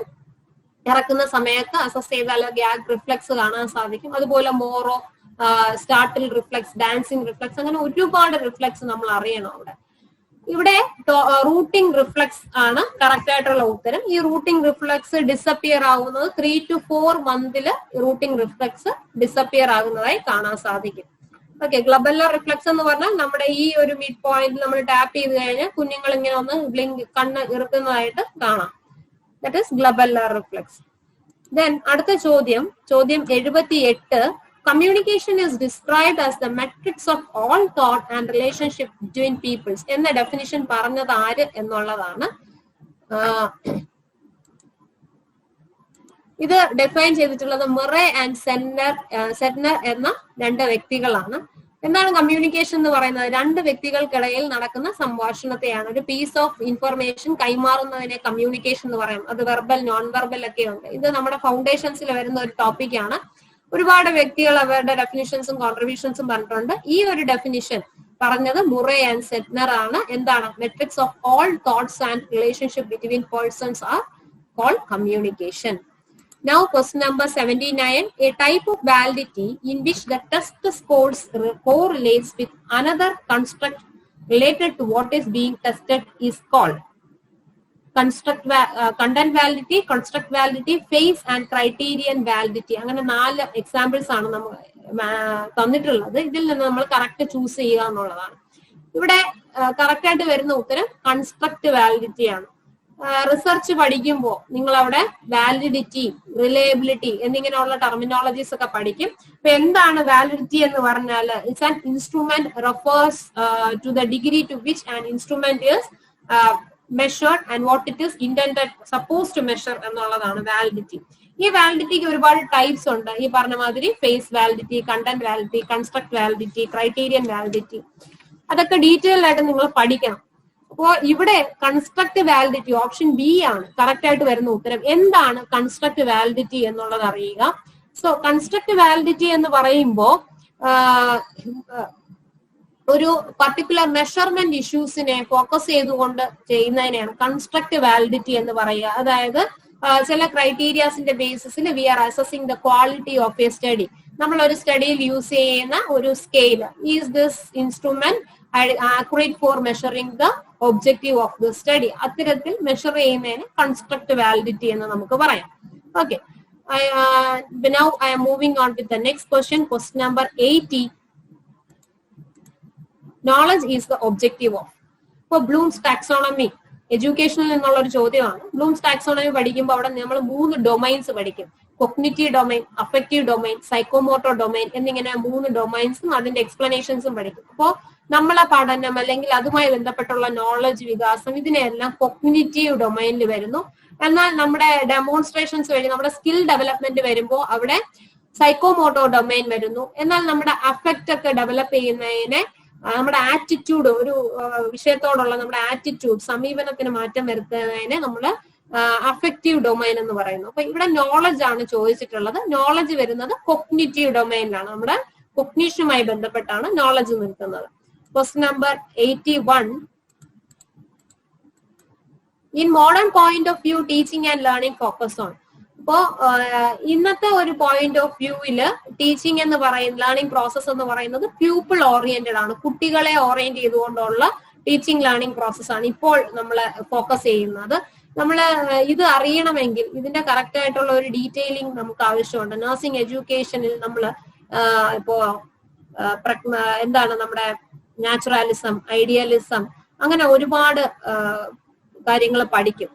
ഇറക്കുന്ന സമയത്ത് അസസ് ചെയ്താൽ ഗ്യാഗ് റിഫ്ലെക്സ് കാണാൻ സാധിക്കും. അതുപോലെ മോറോ, സ്റ്റാർട്ടിൽ റിഫ്ലെക്സ്, ഡാൻസിങ് റിഫ്ലെക്സ്, അങ്ങനെ ഒരുപാട് റിഫ്ലെക്സ് നമ്മൾ അറിയണം. ഇവിടെ റൂട്ടിംഗ് റിഫ്ലെക്സ് ആണ് കറക്റ്റ് ആയിട്ടുള്ള ഉത്തരം. ഈ റൂട്ടിംഗ് റിഫ്ലെക്സ് ഡിസപ്പിയർ ആകുന്നത് 3 to 4 months rooting reflex disappear ആകുന്നതായി കാണാൻ സാധിക്കും. ഓക്കെ, ഗ്ലബല്ലർ റിഫ്ലക്സ് എന്ന് പറഞ്ഞാൽ നമ്മുടെ ഈ ഒരു മിഡ് പോയിന്റ് നമ്മൾ ടാപ്പ് ചെയ്ത് കഴിഞ്ഞാൽ കുഞ്ഞുങ്ങൾ ഇങ്ങനെ ഒന്ന് ബ്ലിങ്ക് കണ്ണ് ഇറുക്കുന്നതായിട്ട് കാണാം. That is glabellar reflex. Then അടുത്ത ചോദ്യം 78. Communication is described as the matrix of all thought and relationship between peoples എന്ന ഡെഫിനിഷൻ പറഞ്ഞത് ആര് എന്നുള്ളതാണ്. ഇത് ഡിഫൈൻ ചെയ്തിട്ടുള്ളത് മുറെ ആൻഡ് സെറ്റ്നർ എന്ന 2 വ്യക്തികളാണ്. എന്താണ് കമ്മ്യൂണിക്കേഷൻ എന്ന് പറയുന്നത്? 2 വ്യക്തികൾക്കിടയിൽ നടക്കുന്ന സംഭാഷണത്തെയാണ്. ഒരു പീസ് ഓഫ് ഇൻഫർമേഷൻ കൈമാറുന്നതിനെ കമ്മ്യൂണിക്കേഷൻ എന്ന് പറയും. അത് വെർബൽ, നോൺ വെർബൽ ഒക്കെ ഉണ്ട്. ഇത് നമ്മുടെ ഫൗണ്ടേഷൻസിൽ വരുന്ന ഒരു ടോപ്പിക്കാണ്. ഒരുപാട് വ്യക്തികൾ അവരുടെ ഡെഫിനിഷൻസും കോൺട്രിബ്യൂഷൻസും പറഞ്ഞിട്ടുണ്ട്. ഈ ഒരു ഡെഫിനിഷൻ പറഞ്ഞത് മുറെ ആൻഡ് സെറ്റ്നർ ആണ്. എന്താണ്? Matrix of all thoughts and relationship between persons are called communication. Now question number 79. A type of validity in which the test scores correlates with another construct related to what is being tested is called content validity, construct validity, phase and criterion validity. അങ്ങനെ 4 examples ആണ് നമ്മൾ തന്നിട്ടുള്ളത്. ഇതിൽ നിന്ന് നമ്മൾ correct choose ചെയ്യുക എന്നുള്ളതാണ്. ഇവിടെ കറക്റ്റ് ആയിട്ട് വരുന്ന ഉത്തരം കൺസ്ട്രക്ട് വാലിഡിറ്റി ആണ്. റിസർച്ച് പഠിക്കുമ്പോൾ നിങ്ങൾ അവിടെ വാലിഡിറ്റി, റിലയബിലിറ്റി എന്നിങ്ങനെയുള്ള ടെർമിനോളജീസ് ഒക്കെ പഠിക്കും. അപ്പൊ എന്താണ് വാലിഡിറ്റി എന്ന് പറഞ്ഞാൽ? It's an instrument refers to the degree to which an instrument is measured and what it is intended suppose to measure എന്നുള്ളതാണ് വാലിഡിറ്റി. ഈ വാലിഡിറ്റിക്ക് ഒരുപാട് ടൈപ്സ് ഉണ്ട്. ഈ പറഞ്ഞ മാതിരി face validity, content validity, construct validity, criterion validity, അതൊക്കെ detail ആയിട്ട് നിങ്ങൾ പഠിക്കണം. അപ്പോ ഇവിടെ കൺസ്ട്രക്ട് വാലിഡിറ്റി ഓപ്ഷൻ ബി ആണ് കറക്റ്റ് ആയിട്ട് വരുന്ന ഉത്തരം. എന്താണ് കൺസ്ട്രക്ട് വാലിഡിറ്റി എന്നുള്ളത് അറിയുക. സോ കൺസ്ട്രക്ട് വാലിഡിറ്റി എന്ന് പറയുമ്പോൾ ഒരു പർട്ടിക്കുലർ മെഷർമെന്റ് ഇഷ്യൂസിനെ ഫോക്കസ് ചെയ്തുകൊണ്ട് ചെയ്യുന്നതിനെയാണ് കൺസ്ട്രക്ട് വാലിഡിറ്റി എന്ന് പറയുക. അതായത് ചില ക്രൈറ്റീരിയാസിന്റെ ബേസിസിൽ we are assessing the quality of a study. നമ്മൾ ഒരു സ്റ്റഡിയിൽ യൂസ് ചെയ്യുന്ന ഒരു scale, is this instrument accurate for measuring the objective of the study. അത്തരത്തിൽ മെഷർ ചെയ്യുന്നതിന് കൺസ്ട്രക്ട് വാലിഡിറ്റി എന്ന് നമുക്ക് പറയാം. Okay, now I am moving on with the next question. Question number 80. Knowledge is the objective of. For Bloom's taxonomy, എഡ്യൂക്കേഷനിൽ നിന്നുള്ള ഒരു ചോദ്യമാണ്. Bloom's taxonomy പഠിക്കുമ്പോൾ അവിടെ നമ്മൾ 3 ഡൊമൈൻസ് പഠിക്കും. Cognitive domain, affective domain, psychomotor domain എന്നിങ്ങനെ 3 ഡൊമൈൻസും അതിന്റെ എക്സ്പ്ലനേഷൻസും പഠിക്കും. അപ്പോൾ നമ്മളെ പഠനം അല്ലെങ്കിൽ അതുമായി ബന്ധപ്പെട്ടുള്ള നോളജ് വികാസം ഇതിനെല്ലാം കൊഗ്നിറ്റീവ് ഡൊമൈനിൽ വരുന്നു. എന്നാൽ നമ്മുടെ ഡെമോൺസ്ട്രേഷൻസ് വഴി നമ്മുടെ സ്കിൽ ഡെവലപ്മെന്റ് വരുമ്പോൾ അവിടെ സൈക്കോമോട്ടോർ ഡൊമൈൻ വരുന്നു. എന്നാൽ നമ്മുടെ അഫക്റ്റ് ഒക്കെ ഡെവലപ്പ് ചെയ്യുന്നതിനെ, നമ്മുടെ ആറ്റിറ്റ്യൂഡ്, ഒരു വിഷയത്തോടുള്ള നമ്മുടെ ആറ്റിറ്റ്യൂഡ്, സമീപനത്തിന് മാറ്റം വരുത്തുന്നതിനെ നമ്മൾ അഫക്റ്റീവ് ഡൊമൈൻ എന്ന് പറയുന്നു. അപ്പൊ ഇവിടെ നോളജ് ആണ് ചോദിച്ചിട്ടുള്ളത്. നോളജ് വരുന്നത് കൊഗ്നിറ്റീവ് ഡൊമൈനിലാണ്. നമ്മുടെ കൊഗ്നിഷനുമായി ബന്ധപ്പെട്ടാണ് നോളജ് നിൽക്കുന്നത്. Question number 81. In modern point of view, teaching and learning focus on. അപ്പോ ഇന്നത്തെ ഒരു പോയിന്റ് ഓഫ് വ്യൂവില് ടീച്ചിങ് എന്ന് പറയുന്ന ലേണിംഗ് പ്രോസസ് എന്ന് പറയുന്നത് പ്യൂപ്പിൾ ഓറിയന്റഡ് ആണ്. കുട്ടികളെ ഓറിയന്റ് ചെയ്തുകൊണ്ടുള്ള ടീച്ചിങ് ലേണിംഗ് പ്രോസസ് ആണ് ഇപ്പോൾ നമ്മൾ ഫോക്കസ് ചെയ്യുന്നത്. നമ്മൾ ഇത് അറിയണമെങ്കിൽ ഇതിന്റെ കറക്റ്റ് ആയിട്ടുള്ള ഒരു ഡീറ്റെയിലിംഗ് നമുക്ക് ആവശ്യമുണ്ട്. നഴ്സിംഗ് എഡ്യൂക്കേഷനിൽ നമ്മൾ ഇപ്പോ എന്താണ് നമ്മുടെ നാച്ചുറാലിസം, ഐഡിയലിസം, അങ്ങനെ ഒരുപാട് കാര്യങ്ങൾ പഠിക്കും.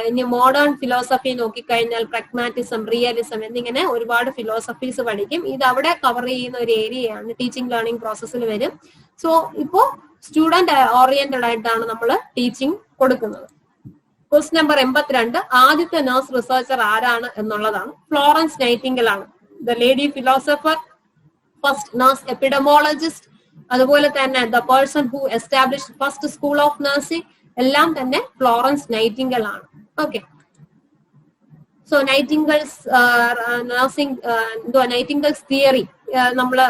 ഇനി മോഡേൺ ഫിലോസഫി നോക്കിക്കഴിഞ്ഞാൽ പ്രാഗ്മാറ്റിസം, റിയലിസം എന്നിങ്ങനെ ഒരുപാട് ഫിലോസഫീസ് പഠിക്കും. ഇത് അവിടെ കവർ ചെയ്യുന്ന ഒരു ഏരിയയാണ്, ടീച്ചിങ് ലേണിംഗ് പ്രോസസ്സിൽ വരും. സോ ഇപ്പോ സ്റ്റുഡന്റ് ഓറിയന്റഡ് ആയിട്ടാണ് നമ്മൾ ടീച്ചിങ് കൊടുക്കുന്നത്. Question number 82. ആദ്യത്തെ നഴ്സ് റിസർച്ചർ ആരാണ് എന്നുള്ളതാണ്. ഫ്ലോറൻസ് നൈറ്റിംഗൽ ആണ്. The lady philosopher, first nurse epidemiologist, അതുപോലെ തന്നെ the person who establish first school of nursing, എല്ലാം തന്നെ ഫ്ലോറൻസ് നൈറ്റിംഗൽ ആണ്. ഓക്കെ, സോ നൈറ്റിംഗൽസ് നഴ്സിംഗ് നൈറ്റിംഗൽസ് തിയറി നമ്മള്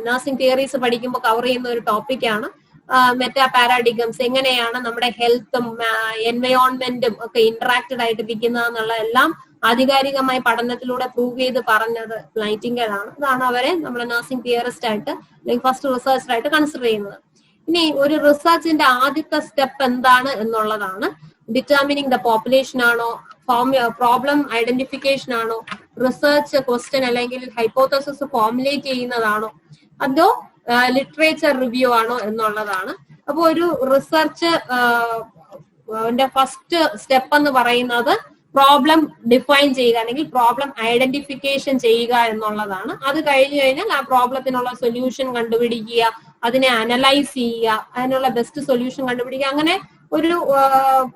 നഴ്സിംഗ് തിയറീസ് പഠിക്കുമ്പോൾ കവർ ചെയ്യുന്ന ഒരു ടോപ്പിക്കാണ്. മെറ്റാ പാരാഡിഗംസ്, എങ്ങനെയാണ് നമ്മുടെ ഹെൽത്തും എൻവയോൺമെന്റും ഒക്കെ ഇന്ററാക്റ്റഡ് ആയിട്ടിരിക്കുന്നതെന്നുള്ള എല്ലാം ആധികാരികമായി പഠനത്തിലൂടെ പ്രൂവ് ചെയ്ത് പറഞ്ഞത് നൈറ്റിംഗൽ ആണ്. അതാണ് അവരെ നമ്മുടെ നഴ്സിംഗ് തിയറിസ്റ്റ് ആയിട്ട് അല്ലെങ്കിൽ ഫസ്റ്റ് റിസർച്ചർ ആയിട്ട് കൺസിഡർ ചെയ്യുന്നത്. ഇനി ഒരു റിസർച്ചിന്റെ ആദ്യത്തെ സ്റ്റെപ്പ് എന്താണ് എന്നുള്ളതാണ്. ഡിറ്റർമിനിങ് ദ പോപ്പുലേഷൻ ആണോ, പ്രോബ്ലം ഐഡന്റിഫിക്കേഷൻ ആണോ, റിസർച്ച് ക്വസ്റ്റ്യൻ അല്ലെങ്കിൽ ഹൈപ്പോത്തസിസ് ഫോർമുലേറ്റ് ചെയ്യുന്നതാണോ, അതോ ലിറ്ററേച്ചർ റിവ്യൂ ആണോ എന്നുള്ളതാണ്. അപ്പോൾ ഒരു റിസർച്ച് ഫസ്റ്റ് സ്റ്റെപ്പ് എന്ന് പറയുന്നത് പ്രോബ്ലം ഡിഫൈൻ ചെയ്യുക അല്ലെങ്കിൽ പ്രോബ്ലം ഐഡന്റിഫിക്കേഷൻ ചെയ്യുക എന്നുള്ളതാണ്. അത് കഴിഞ്ഞു കഴിഞ്ഞാൽ ആ പ്രോബ്ലത്തിനുള്ള സൊല്യൂഷൻ കണ്ടുപിടിക്കുക, അതിനെ അനലൈസ് ചെയ്യുക, അതിനുള്ള ബെസ്റ്റ് സൊല്യൂഷൻ കണ്ടുപിടിക്കുക. അങ്ങനെ ഒരു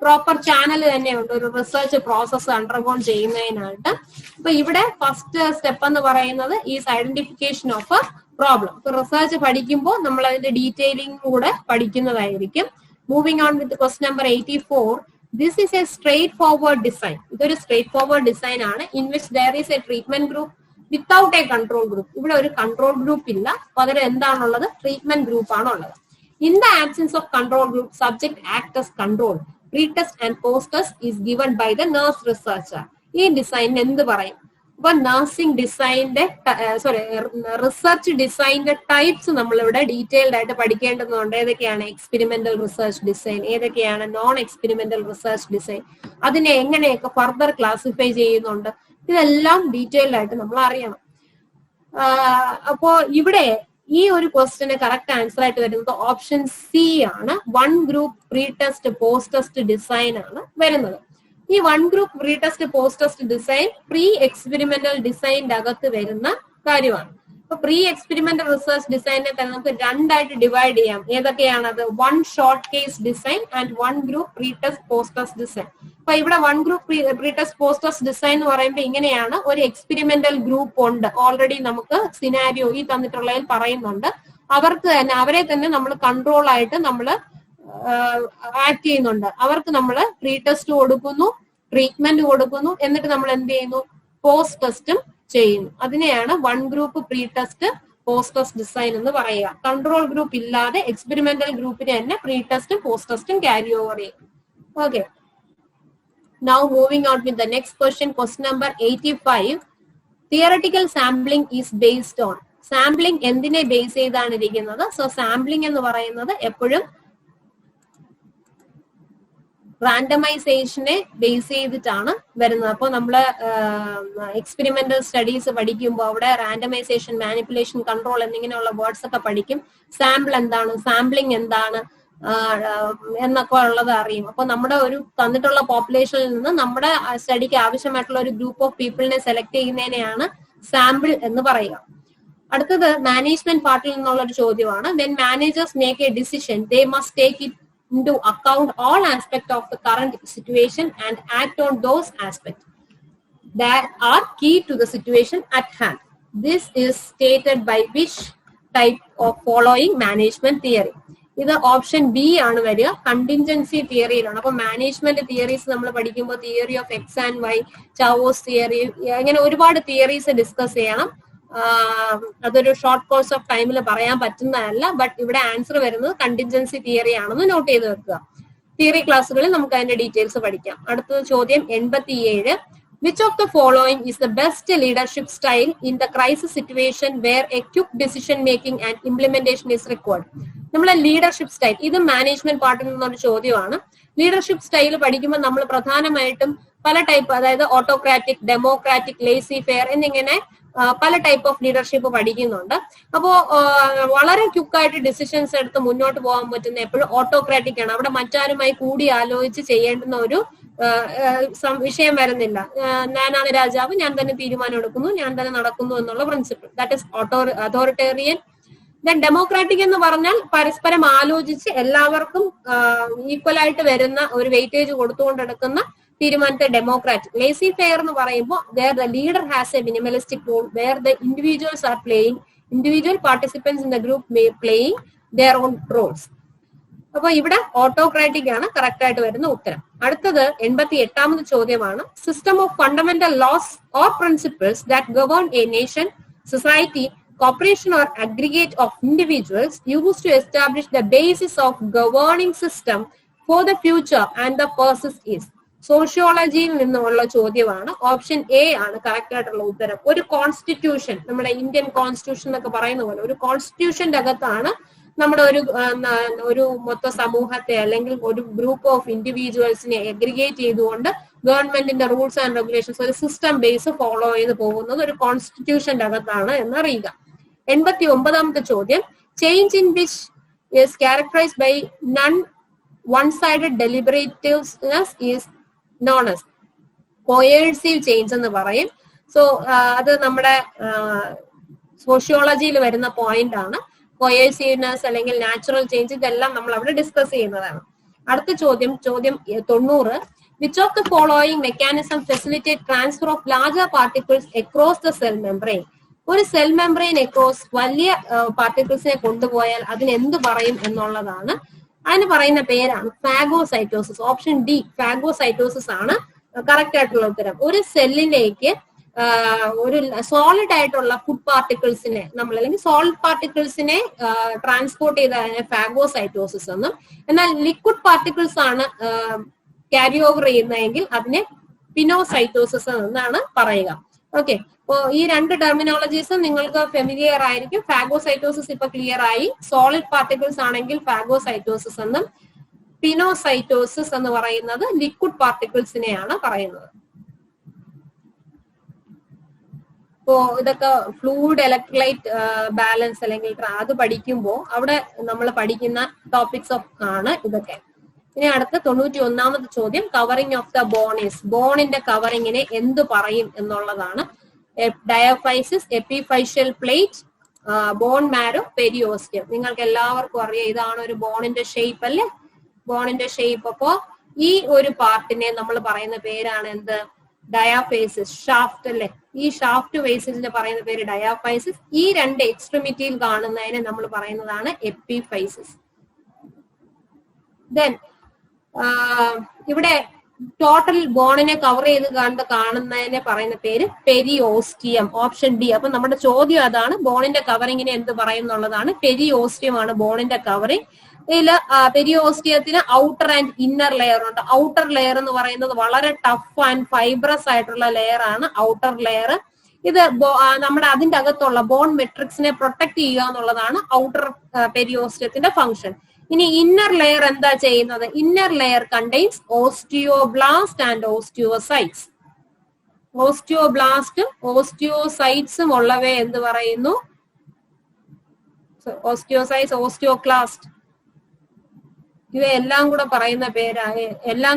പ്രോപ്പർ ചാനൽ തന്നെയുണ്ട് ഒരു റിസർച്ച് പ്രോസസ് അണ്ടർഗോൺ ചെയ്യുന്നതിനായിട്ട്. അപ്പൊ ഇവിടെ ഫസ്റ്റ് സ്റ്റെപ്പ് എന്ന് പറയുന്നത് is identification of a problem. ഇപ്പൊ റിസർച്ച് പഠിക്കുമ്പോൾ നമ്മൾ അതിന്റെ ഡീറ്റെയിലിംഗ് കൂടെ പഠിക്കുന്നതായിരിക്കും. Moving on with question number 84. This is a straightforward design. ഇതൊരു സ്ട്രേറ്റ് ഫോർവേഡ് ഡിസൈൻ ആണ്. In which there is a treatment group without a control group. ഇവിടെ ഒരു കൺട്രോൾ ഗ്രൂപ്പ് ഇല്ല, പകരം എന്താണുള്ളത്? ട്രീറ്റ്മെന്റ് ഗ്രൂപ്പ് ആണുള്ളത്. In the absence of control group, subject act as control. Pre-test and post-test is given by the nurse researcher. ഈ design എന്ത് പറയും? അപ്പൊ നഴ്സിംഗ് ഡിസൈനിന്റെ റിസർച്ച് ഡിസൈനിന്റെ ടൈപ്സ് നമ്മളിവിടെ ഡീറ്റെയിൽഡ് ആയിട്ട് പഠിക്കേണ്ടതുണ്ട്. ഏതൊക്കെയാണ് എക്സ്പെരിമെന്റൽ റിസർച്ച് ഡിസൈൻ, ഏതൊക്കെയാണ് നോൺ എക്സ്പെരിമെന്റൽ റിസർച്ച് ഡിസൈൻ, അതിനെ എങ്ങനെയൊക്കെ ഫർദർ ക്ലാസിഫൈ ചെയ്യുന്നുണ്ട്, ഇതെല്ലാം ഡീറ്റെയിൽഡ് ആയിട്ട് നമ്മൾ അറിയണം. അപ്പോ ഇവിടെ ഈ ഒരു ക്വസ്റ്റിന് കറക്റ്റ് ആൻസർ ആയിട്ട് വരുന്നത് ഓപ്ഷൻ സി ആണ്. One group pre test post test design ആണ് വരുന്നത്. ഈ one group pre test post test design pre experimental ഡിസൈനിന്റെ അകത്ത് വരുന്ന കാര്യമാണ്. അപ്പൊ പ്രീ എക്സ്പെരിമെന്റൽ റിസർച്ച് ഡിസൈനെ തന്നെ നമുക്ക് രണ്ടായിട്ട് ഡിവൈഡ് ചെയ്യാം. ഏതൊക്കെയാണത്? One shot case design and one group pre test post test design. അപ്പൊ ഇവിടെ one group pre test post test design എന്ന് പറയുമ്പോൾ ഇങ്ങനെയാണ്. ഒരു എക്സ്പെരിമെന്റൽ ഗ്രൂപ്പ് ഉണ്ട്, ഓൾറെഡി നമുക്ക് സിനാരിയോ ഈ തന്നിട്ടുള്ളതിൽ പറയുന്നുണ്ട്. അവരെ തന്നെ നമ്മൾ കൺട്രോൾ ആയിട്ട് നമ്മൾ ആക്ട് ചെയ്യുന്നുണ്ട്. അവർക്ക് നമ്മൾ പ്രീ ടെസ്റ്റ് കൊടുക്കുന്നു, ട്രീറ്റ്മെന്റ് കൊടുക്കുന്നു, എന്നിട്ട് നമ്മൾ എന്ത് ചെയ്യുന്നു? പോസ്റ്റ് ടെസ്റ്റും ചെയ്യുന്നു. അതിനെയാണ് one group pre test post test design എന്ന് പറയുക. കൺട്രോൾ ഗ്രൂപ്പ് ഇല്ലാതെ എക്സ്പെരിമെന്റൽ ഗ്രൂപ്പിന് തന്നെ പ്രീ ടെസ്റ്റും പോസ്റ്റ് ടെസ്റ്റും ക്യാരി ഓവർ ചെയ്യും. Okay, now moving on with the next question number 85. Theoretical sampling is based on. Sampling എന്തിനെ ബേസ് ചെയ്താണ് ഇരിക്കുന്നത്? സോ സാമ്പിളിംഗ് എന്ന് പറയുന്നത് എപ്പോഴും റാൻഡമൈസേഷനെ ബേസ് ചെയ്തിട്ടാണ് വരുന്നത്. അപ്പോൾ നമ്മള് എക്സ്പെരിമെന്റൽ സ്റ്റഡീസ് പഠിക്കുമ്പോൾ അവിടെ റാൻഡമൈസേഷൻ, മാനിപ്പുലേഷൻ, കൺട്രോൾ എന്നിങ്ങനെയുള്ള വേർഡ്സ് ഒക്കെ പഠിക്കും. സാമ്പിൾ എന്താണ്, സാമ്പിളിംഗ് എന്താണ് എന്നൊക്കെ ഉള്ളത് അറിയും. അപ്പൊ നമ്മുടെ ഒരു തന്നിട്ടുള്ള പോപ്പുലേഷനിൽ നിന്ന് നമ്മുടെ സ്റ്റഡിക്ക് ആവശ്യമായിട്ടുള്ള ഒരു ഗ്രൂപ്പ് ഓഫ് പീപ്പിളിനെ സെലക്ട് ചെയ്യുന്നതിനെയാണ് സാമ്പിൾ എന്ന് പറയുക. അടുത്തത് മാനേജ്മെന്റ് പാർട്ടിൽ നിന്നുള്ള ഒരു ചോദ്യമാണ്. When managers make A decision they must take it into account all aspects of the current situation and act on those aspects that are key to the situation at hand. This is stated by which type of following management theory? ഇത് option B ആണ് വരിക, contingency തിയറിയിലാണ്. അപ്പൊ management theories നമ്മൾ പഠിക്കുമ്പോൾ theory of X and Y, chaos theory, അങ്ങനെ ഒരുപാട് theories discuss ചെയ്യണം. അതൊരു ഷോർട്ട് കോഴ്സ് ഓഫ് ടൈമിൽ പറയാൻ പറ്റുന്നതല്ല. ബട്ട് ഇവിടെ ആൻസർ വരുന്നത് കണ്ടിൻജൻസി തിയറി ആണെന്ന് നോട്ട് ചെയ്ത് വെക്കുക. തിയറി ക്ലാസ്സുകളിൽ നമുക്ക് അതിന്റെ ഡീറ്റെയിൽസ് പഠിക്കാം. അടുത്ത ചോദ്യം 87. Which of the following is the best leadership style in the crisis situation where a quick decision making and implementation is required? നമ്മളെ ലീഡർഷിപ്പ് സ്റ്റൈൽ, ഇത് മാനേജ്മെന്റ് പാർട്ടിൽ നിന്നൊരു ചോദ്യമാണ്. ലീഡർഷിപ്പ് സ്റ്റൈൽ പഠിക്കുമ്പോൾ നമ്മൾ പ്രധാനമായിട്ടും പല ടൈപ്പ്, അതായത് ഓട്ടോക്രാറ്റിക്, ഡെമോക്രാറ്റിക്, ലേസി ഫെയർ എന്നിങ്ങനെ പല ടൈപ്പ് ഓഫ് ലീഡർഷിപ്പ് പഠിക്കുന്നുണ്ട്. അപ്പോ വളരെ ക്വിക്കായിട്ട് ഡിസിഷൻസ് എടുത്ത് മുന്നോട്ട് പോകാൻ പറ്റുന്ന എപ്പോഴും ഓട്ടോക്രാറ്റിക് ആണ്. അവിടെ മറ്റാരുമായി കൂടി ആലോചിച്ച് ചെയ്യേണ്ടുന്ന ഒരു വിഷയം വരുന്നില്ല. ഞാനാണ് രാജാവ്, ഞാൻ തന്നെ തീരുമാനം എടുക്കുന്നു, ഞാൻ തന്നെ നടക്കുന്നു എന്നുള്ള principle, that is authoritarian. Then democratic എന്ന് പറഞ്ഞാൽ പരസ്പരം ആലോചിച്ച് എല്ലാവർക്കും ഈക്വൽ ആയിട്ട് വരുന്ന ഒരു വെയിറ്റേജ് കൊടുത്തുകൊണ്ടെടുക്കുന്ന തീരുമാനത്തെ ഡെമോക്രാറ്റിക്. ലേസി ഫെയർ എന്ന് പറയുമ്പോൾ where the leader has a minimalistic role, where the individuals are playing, individual participants in the group playing their own roles. അപ്പൊ ഇവിടെ ഓട്ടോക്രാറ്റിക് ആണ് കറക്റ്റ് ആയിട്ട് വരുന്ന ഉത്തരം. അടുത്തത് 88ാമത് ചോദ്യമാണ്. System of fundamental laws or principles that govern a nation, society, corporation or aggregate of individuals used to establish the basis of governing system for the future and the purpose is. സോഷ്യോളജിയിൽ നിന്നുള്ള ചോദ്യമാണ്. Option A ആണ് correct ആയിട്ടുള്ള ഉത്തരം. ഒരു constitution, നമ്മുടെ Indian constitution എന്നൊക്കെ പറയുന്ന പോലെ ഒരു കോൺസ്റ്റിറ്റ്യൂഷന്റെ അകത്താണ് നമ്മുടെ ഒരു മൊത്ത സമൂഹത്തെ അല്ലെങ്കിൽ ഒരു ഗ്രൂപ്പ് ഓഫ് ഇൻഡിവിജ്വൽസിനെ അഗ്രിഗേറ്റ് ചെയ്തുകൊണ്ട് ഗവൺമെന്റിന്റെ റൂൾസ് ആൻഡ് റെഗുലേഷൻസ് ഒരു സിസ്റ്റം ബേസ് ഫോളോ ചെയ്ത് പോകുന്നത് ഒരു കോൺസ്റ്റിറ്റ്യൂഷന്റെ അകത്താണ് എന്നറിയുക. 89ാമത്തെ ചോദ്യം, change in which is characterised by non one sided deliberativeness is known as coercive change എന്ന് പറയും. സോ അത് നമ്മുടെ സോഷ്യോളജിയിൽ വരുന്ന പോയിന്റ് ആണ്. കോയേഴ്സീവ്നെസ് അല്ലെങ്കിൽ നാച്ചുറൽ ചേഞ്ച്, ഇതെല്ലാം നമ്മൾ അവിടെ ഡിസ്കസ് ചെയ്യുന്നതാണ്. അടുത്ത ചോദ്യം 90, which of the following mechanism facilitate transfer of larger particles across the cell membrane? ഒരു സെൽ മെംബ്രെയിൻ അക്രോസ് വലിയ പാർട്ടിക്കിൾസിനെ കൊണ്ടുപോയാൽ അതിന് എന്ത് പറയും എന്നുള്ളതാണ്. അതിന് പറയുന്ന പേരാണ് ഫാഗോസൈറ്റോസിസ്. ഓപ്ഷൻ ഡി ഫാഗോസൈറ്റോസിസ് ആണ് കറക്റ്റ് ആയിട്ടുള്ള ഉത്തരം. ഒരു സെല്ലിലേക്ക് ഒരു സോളിഡ് ആയിട്ടുള്ള ഫുഡ് പാർട്ടിക്കിൾസിനെ നമ്മൾ അല്ലെങ്കിൽ സോളിഡ് പാർട്ടിക്കിൾസിനെ ട്രാൻസ്പോർട്ട് ചെയ്ത ഫാഗോസൈറ്റോസിസ് എന്നും, എന്നാൽ ലിക്വിഡ് പാർട്ടിക്കിൾസ് ആണ് ക്യാരി ഓവർ ചെയ്യുന്നതെങ്കിൽ അതിനെ പിനോസൈറ്റോസിസ് എന്നാണ് പറയുക. ഓക്കെ, അപ്പോ ഈ രണ്ട് ടെർമിനോളജീസും നിങ്ങൾക്ക് ഫെമിലിയർ ആയിരിക്കും. ഫാഗോസൈറ്റോസിസ് ഇപ്പൊ ക്ലിയർ ആയി. സോളിഡ് പാർട്ടിക്കിൾസ് ആണെങ്കിൽ ഫാഗോസൈറ്റോസിസ് എന്നും, പിനോസൈറ്റോസിസ് എന്ന് പറയുന്നത് ലിക്വിഡ് പാർട്ടിക്കിൾസിനെയാണ് പറയുന്നത്. ഇപ്പോ ഇതൊക്കെ ഫ്ലൂയിഡ് ഇലക്ട്രോലൈറ്റ് ബാലൻസ് അല്ലെങ്കിൽ അത് പഠിക്കുമ്പോൾ അവിടെ നമ്മൾ പഠിക്കുന്ന ടോപ്പിക്സ് ആണ് ഇതൊക്കെ. ഇനി അടുത്ത 91ാമത്തെ ചോദ്യം, covering of the bone is? ബോണിന്റെ കവറിങ്ങിനെ എന്ത് പറയും എന്നുള്ളതാണ്. Diaphysis, epiphyseal plate, bone marrow, periosteum. നിങ്ങൾക്ക് എല്ലാവർക്കും അറിയാം ഇതാണ് ഒരു ബോണിന്റെ ഷേപ്പ് അല്ലേ? ബോണിന്റെ ഷേപ്പ്. അപ്പോ ഈ ഒരു പാർട്ടിനെ നമ്മൾ പറയുന്ന പേരാണ് എന്ത്? ഡയാഫൈസിസ്. ഷാഫ്റ്റ് അല്ലെ? ഈ ഷാഫ്റ്റ് വേസിസിന് പറയുന്ന പേര് ഡയാഫൈസിസ്. ഈ രണ്ട് എക്സ്ട്രിമിറ്റിയിൽ കാണുന്നതിനെ നമ്മൾ പറയുന്നതാണ് എപ്പിഫൈസിസ്. ദെൻ ഇവിടെ ടോട്ടൽ ബോണിനെ കവർ ചെയ്ത് കാണുന്നതിനെ പറയുന്ന പേര് പെരിയോസ്റ്റിയം. Option D. അപ്പൊ നമ്മുടെ ചോദ്യം അതാണ്, ബോണിന്റെ കവറിങ്ങിനെ എന്ത് പറയും എന്നുള്ളതാണ്. പെരിയോസ്റ്റിയം ആണ് ബോണിന്റെ കവറിങ്. ഇതില് പെരിയോസ്റ്റിയത്തിന് ഔട്ടർ ആൻഡ് ഇന്നർ ലെയർ ഉണ്ട്. ഔട്ടർ ലെയർ എന്ന് പറയുന്നത് വളരെ ടഫ് ആൻഡ് ഫൈബ്രസ് ആയിട്ടുള്ള ലെയർ ആണ് ഔട്ടർ ലെയർ. ഇത് നമ്മുടെ അതിന്റെ അകത്തുള്ള ബോൺ മെട്രിക്സിനെ പ്രൊട്ടക്ട് ചെയ്യുക എന്നുള്ളതാണ് ഔട്ടർ പെരിയോസ്റ്റിയത്തിന്റെ ഫംഗ്ഷൻ. ഇനി ഇന്നർ ലെയർ എന്താ ചെയ്യുന്നത്? Inner layer contains osteoblast and osteocytes. ഓസ്റ്റിയോബ്ലാസ്റ്റും ഓസ്റ്റിയോസൈറ്റ്സും ഉള്ളവയെ എന്ത് പറയുന്നു? ഓസ്റ്റിയോസൈറ്റ്സ്, ഓസ്റ്റിയോക്ലാസ്റ്റ്, ഇവയെല്ലാം കൂടെ പറയുന്ന പേരാണ്, എല്ലാം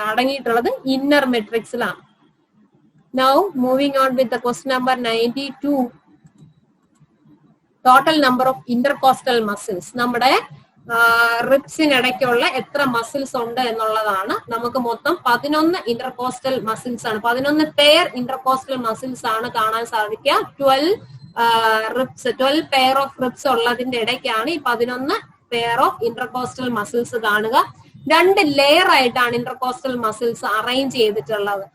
അടങ്ങിയിട്ടുള്ളത് ഇന്നർ മെട്രിക്സിലാണ്. Now moving on with the question number 92. Total number of intercostal muscles. നമ്മുടെ റിബ്സിനിടയ്ക്കുള്ള എത്ര മസിൽസ് ഉണ്ട് എന്നുള്ളതാണ്. നമുക്ക് മൊത്തം 11 ഇന്റർകോസ്റ്റൽ മസിൽസ് ആണ്, 11 പെയർ ഇന്റർകോസ്റ്റൽ മസിൽസ് ആണ് കാണാൻ സാധിക്കുക. 12 പെയർ ഓഫ് റിബ്സ് ഉള്ളതിന്റെ ഇടയ്ക്കാണ് ഈ 11 പെയർ ഓഫ് ഇന്റർകോസ്റ്റൽ മസിൽസ് കാണുക. 2 ലെയർ ആയിട്ടാണ് ഇന്റർകോസ്റ്റൽ മസിൽസ് അറേഞ്ച് ചെയ്തിട്ടുള്ളത്.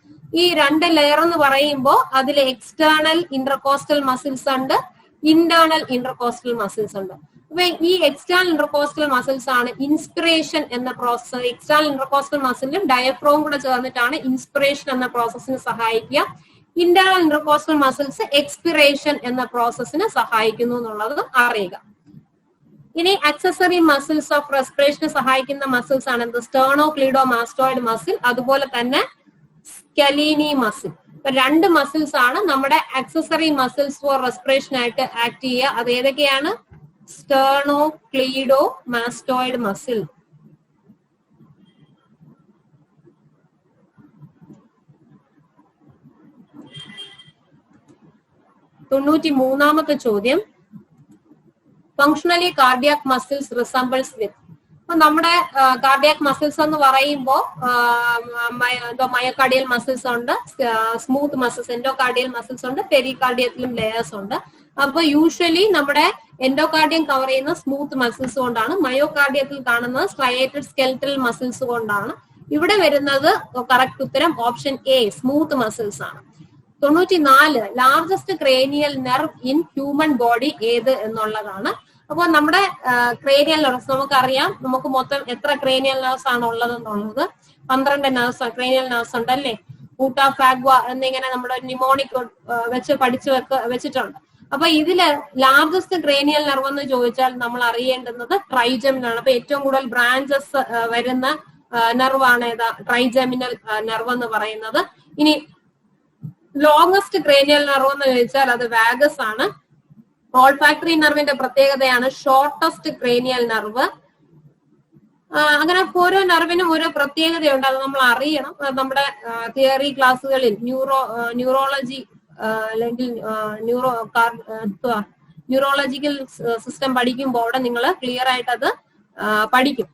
ഈ 2 ലെയർ എന്ന് പറയുമ്പോൾ അതിൽ എക്സ്റ്റേണൽ ഇന്റർകോസ്റ്റൽ മസിൽസ് ഉണ്ട്, ഇന്റേണൽ ഇന്റർകോസ്റ്റൽ മസിൽസ് ഉണ്ട്. അപ്പൊ ഈ എക്സ്റ്റേണൽ ഇന്റർകോസ്റ്റൽ മസിൽസ് ആണ് ഇൻസ്പിറേഷൻ എന്ന പ്രോസസ്. എക്സ്റ്റേണൽ ഇന്റർകോസ്റ്റൽ മസിലും ഡയഫ്രോം കൂടെ ചേർന്നിട്ടാണ് ഇൻസ്പിറേഷൻ എന്ന പ്രോസസ്സിന് സഹായിക്കുക. ഇന്റേണൽ ഇന്റർകോസ്റ്റൽ മസിൽസ് എക്സ്പിറേഷൻ എന്ന പ്രോസസ്സിന് സഹായിക്കുന്നു എന്നുള്ളത് അറിയുക. ഇനി അക്സസറി മസിൽസ് ഓഫ് റെസ്പിറേഷന് സഹായിക്കുന്ന മസിൽസ് ആണ് എന്ത്? സ്റ്റേർണോക്ലീഡോമാസ്റ്റോയിഡ് മസിൽ, അതുപോലെ തന്നെ സ്കലീനി മസിൽ. ഇപ്പൊ 2 മസിൽസ് ആണ് നമ്മുടെ അക്സസറി മസിൽസ് ഫോർ റെസ്പിറേഷൻ ആയിട്ട് ആക്ട് ചെയ്യുക. അത് ഏതൊക്കെയാണ്? സ്റ്റേർണോക്ലീഡോമാസ്റ്റോയിഡ് മസിൽ, തൊണ്ണൂറ്റിമൂന്നാമത്തെ ചോദ്യം, ഫങ്ഷണലി കാർഡിയാക് മസിൽസ് റിസംബിൾസ് വിത്ത്? അപ്പൊ നമ്മുടെ കാർഡിയാക് മസിൽസ് എന്ന് പറയുമ്പോൾ മയോകാർഡിയൽ മസിൽസ് ഉണ്ട്, സ്മൂത്ത് മസിൽസ്, എൻഡോകാർഡിയൽ മസിൽസ് ഉണ്ട്, പെരികാർഡിയത്തിലും ലെയേഴ്സ് ഉണ്ട്. അപ്പൊ യൂഷ്വലി നമ്മുടെ എൻഡോകാർഡിയം കവർ ചെയ്യുന്ന സ്മൂത്ത് മസിൽസ് കൊണ്ടാണ്, മയോകാർഡിയത്തിൽ കാണുന്നത് സ്ട്രയേറ്റഡ് സ്കെൽറ്റൽ മസിൽസ് കൊണ്ടാണ്. ഇവിടെ വരുന്നത് കറക്റ്റ് ഉത്തരം ഓപ്ഷൻ എ, സ്മൂത്ത് മസിൽസ് ആണ്. 94, largest cranial nerve in human body ഏത് എന്നുള്ളതാണ്. അപ്പോൾ നമ്മുടെ ക്രേനിയൽ നെർവ്സ് നമുക്കറിയാം, നമുക്ക് മൊത്തം എത്ര ക്രേനിയൽ നെർവ്സ് ആണ് ഉള്ളത് എന്നുള്ളത് 12 നെർവ്സ് ക്രേനിയൽ നെർവ്സ് ഉണ്ടല്ലേ. ഊട്ട, ഫാഗ്വ എന്നിങ്ങനെ നമ്മുടെ നിമോണിക് വെച്ച് വെച്ചിട്ടുണ്ട്. അപ്പൊ ഇതില് ലാർജസ്റ്റ് ക്രേനിയൽ നെർവ് എന്ന് ചോദിച്ചാൽ നമ്മൾ അറിയേണ്ടുന്നത് ട്രൈജെമിനാണ്. അപ്പൊ ഏറ്റവും കൂടുതൽ ബ്രാഞ്ചസ് വരുന്ന നെർവാണ് ഏതാ? ട്രൈജെമിനൽ നെർവ് എന്ന് പറയുന്നത്. ഇനി ലോങ്സ്റ്റ് ക്രേനിയൽ നെർവ് എന്ന് ചോദിച്ചാൽ അത് വാഗസ് ആണ്. ഓൾഫാക്ടറി നെർവിന്റെ പ്രത്യേകതയാണ് ഷോർട്ടസ്റ്റ് ക്രേനിയൽ നെർവ്. അങ്ങനെ ഓരോ നെർവിനും ഓരോ പ്രത്യേകതയുണ്ട്, അത് നമ്മൾ അറിയണം. നമ്മുടെ തിയറി ക്ലാസ്സുകളിൽ ന്യൂറോളജി അല്ലെങ്കിൽ ന്യൂറോളജിക്കൽ സിസ്റ്റം പഠിക്കുമ്പോൾ അവിടെ നിങ്ങൾ ക്ലിയർ ആയിട്ട് അത് പഠിക്കും.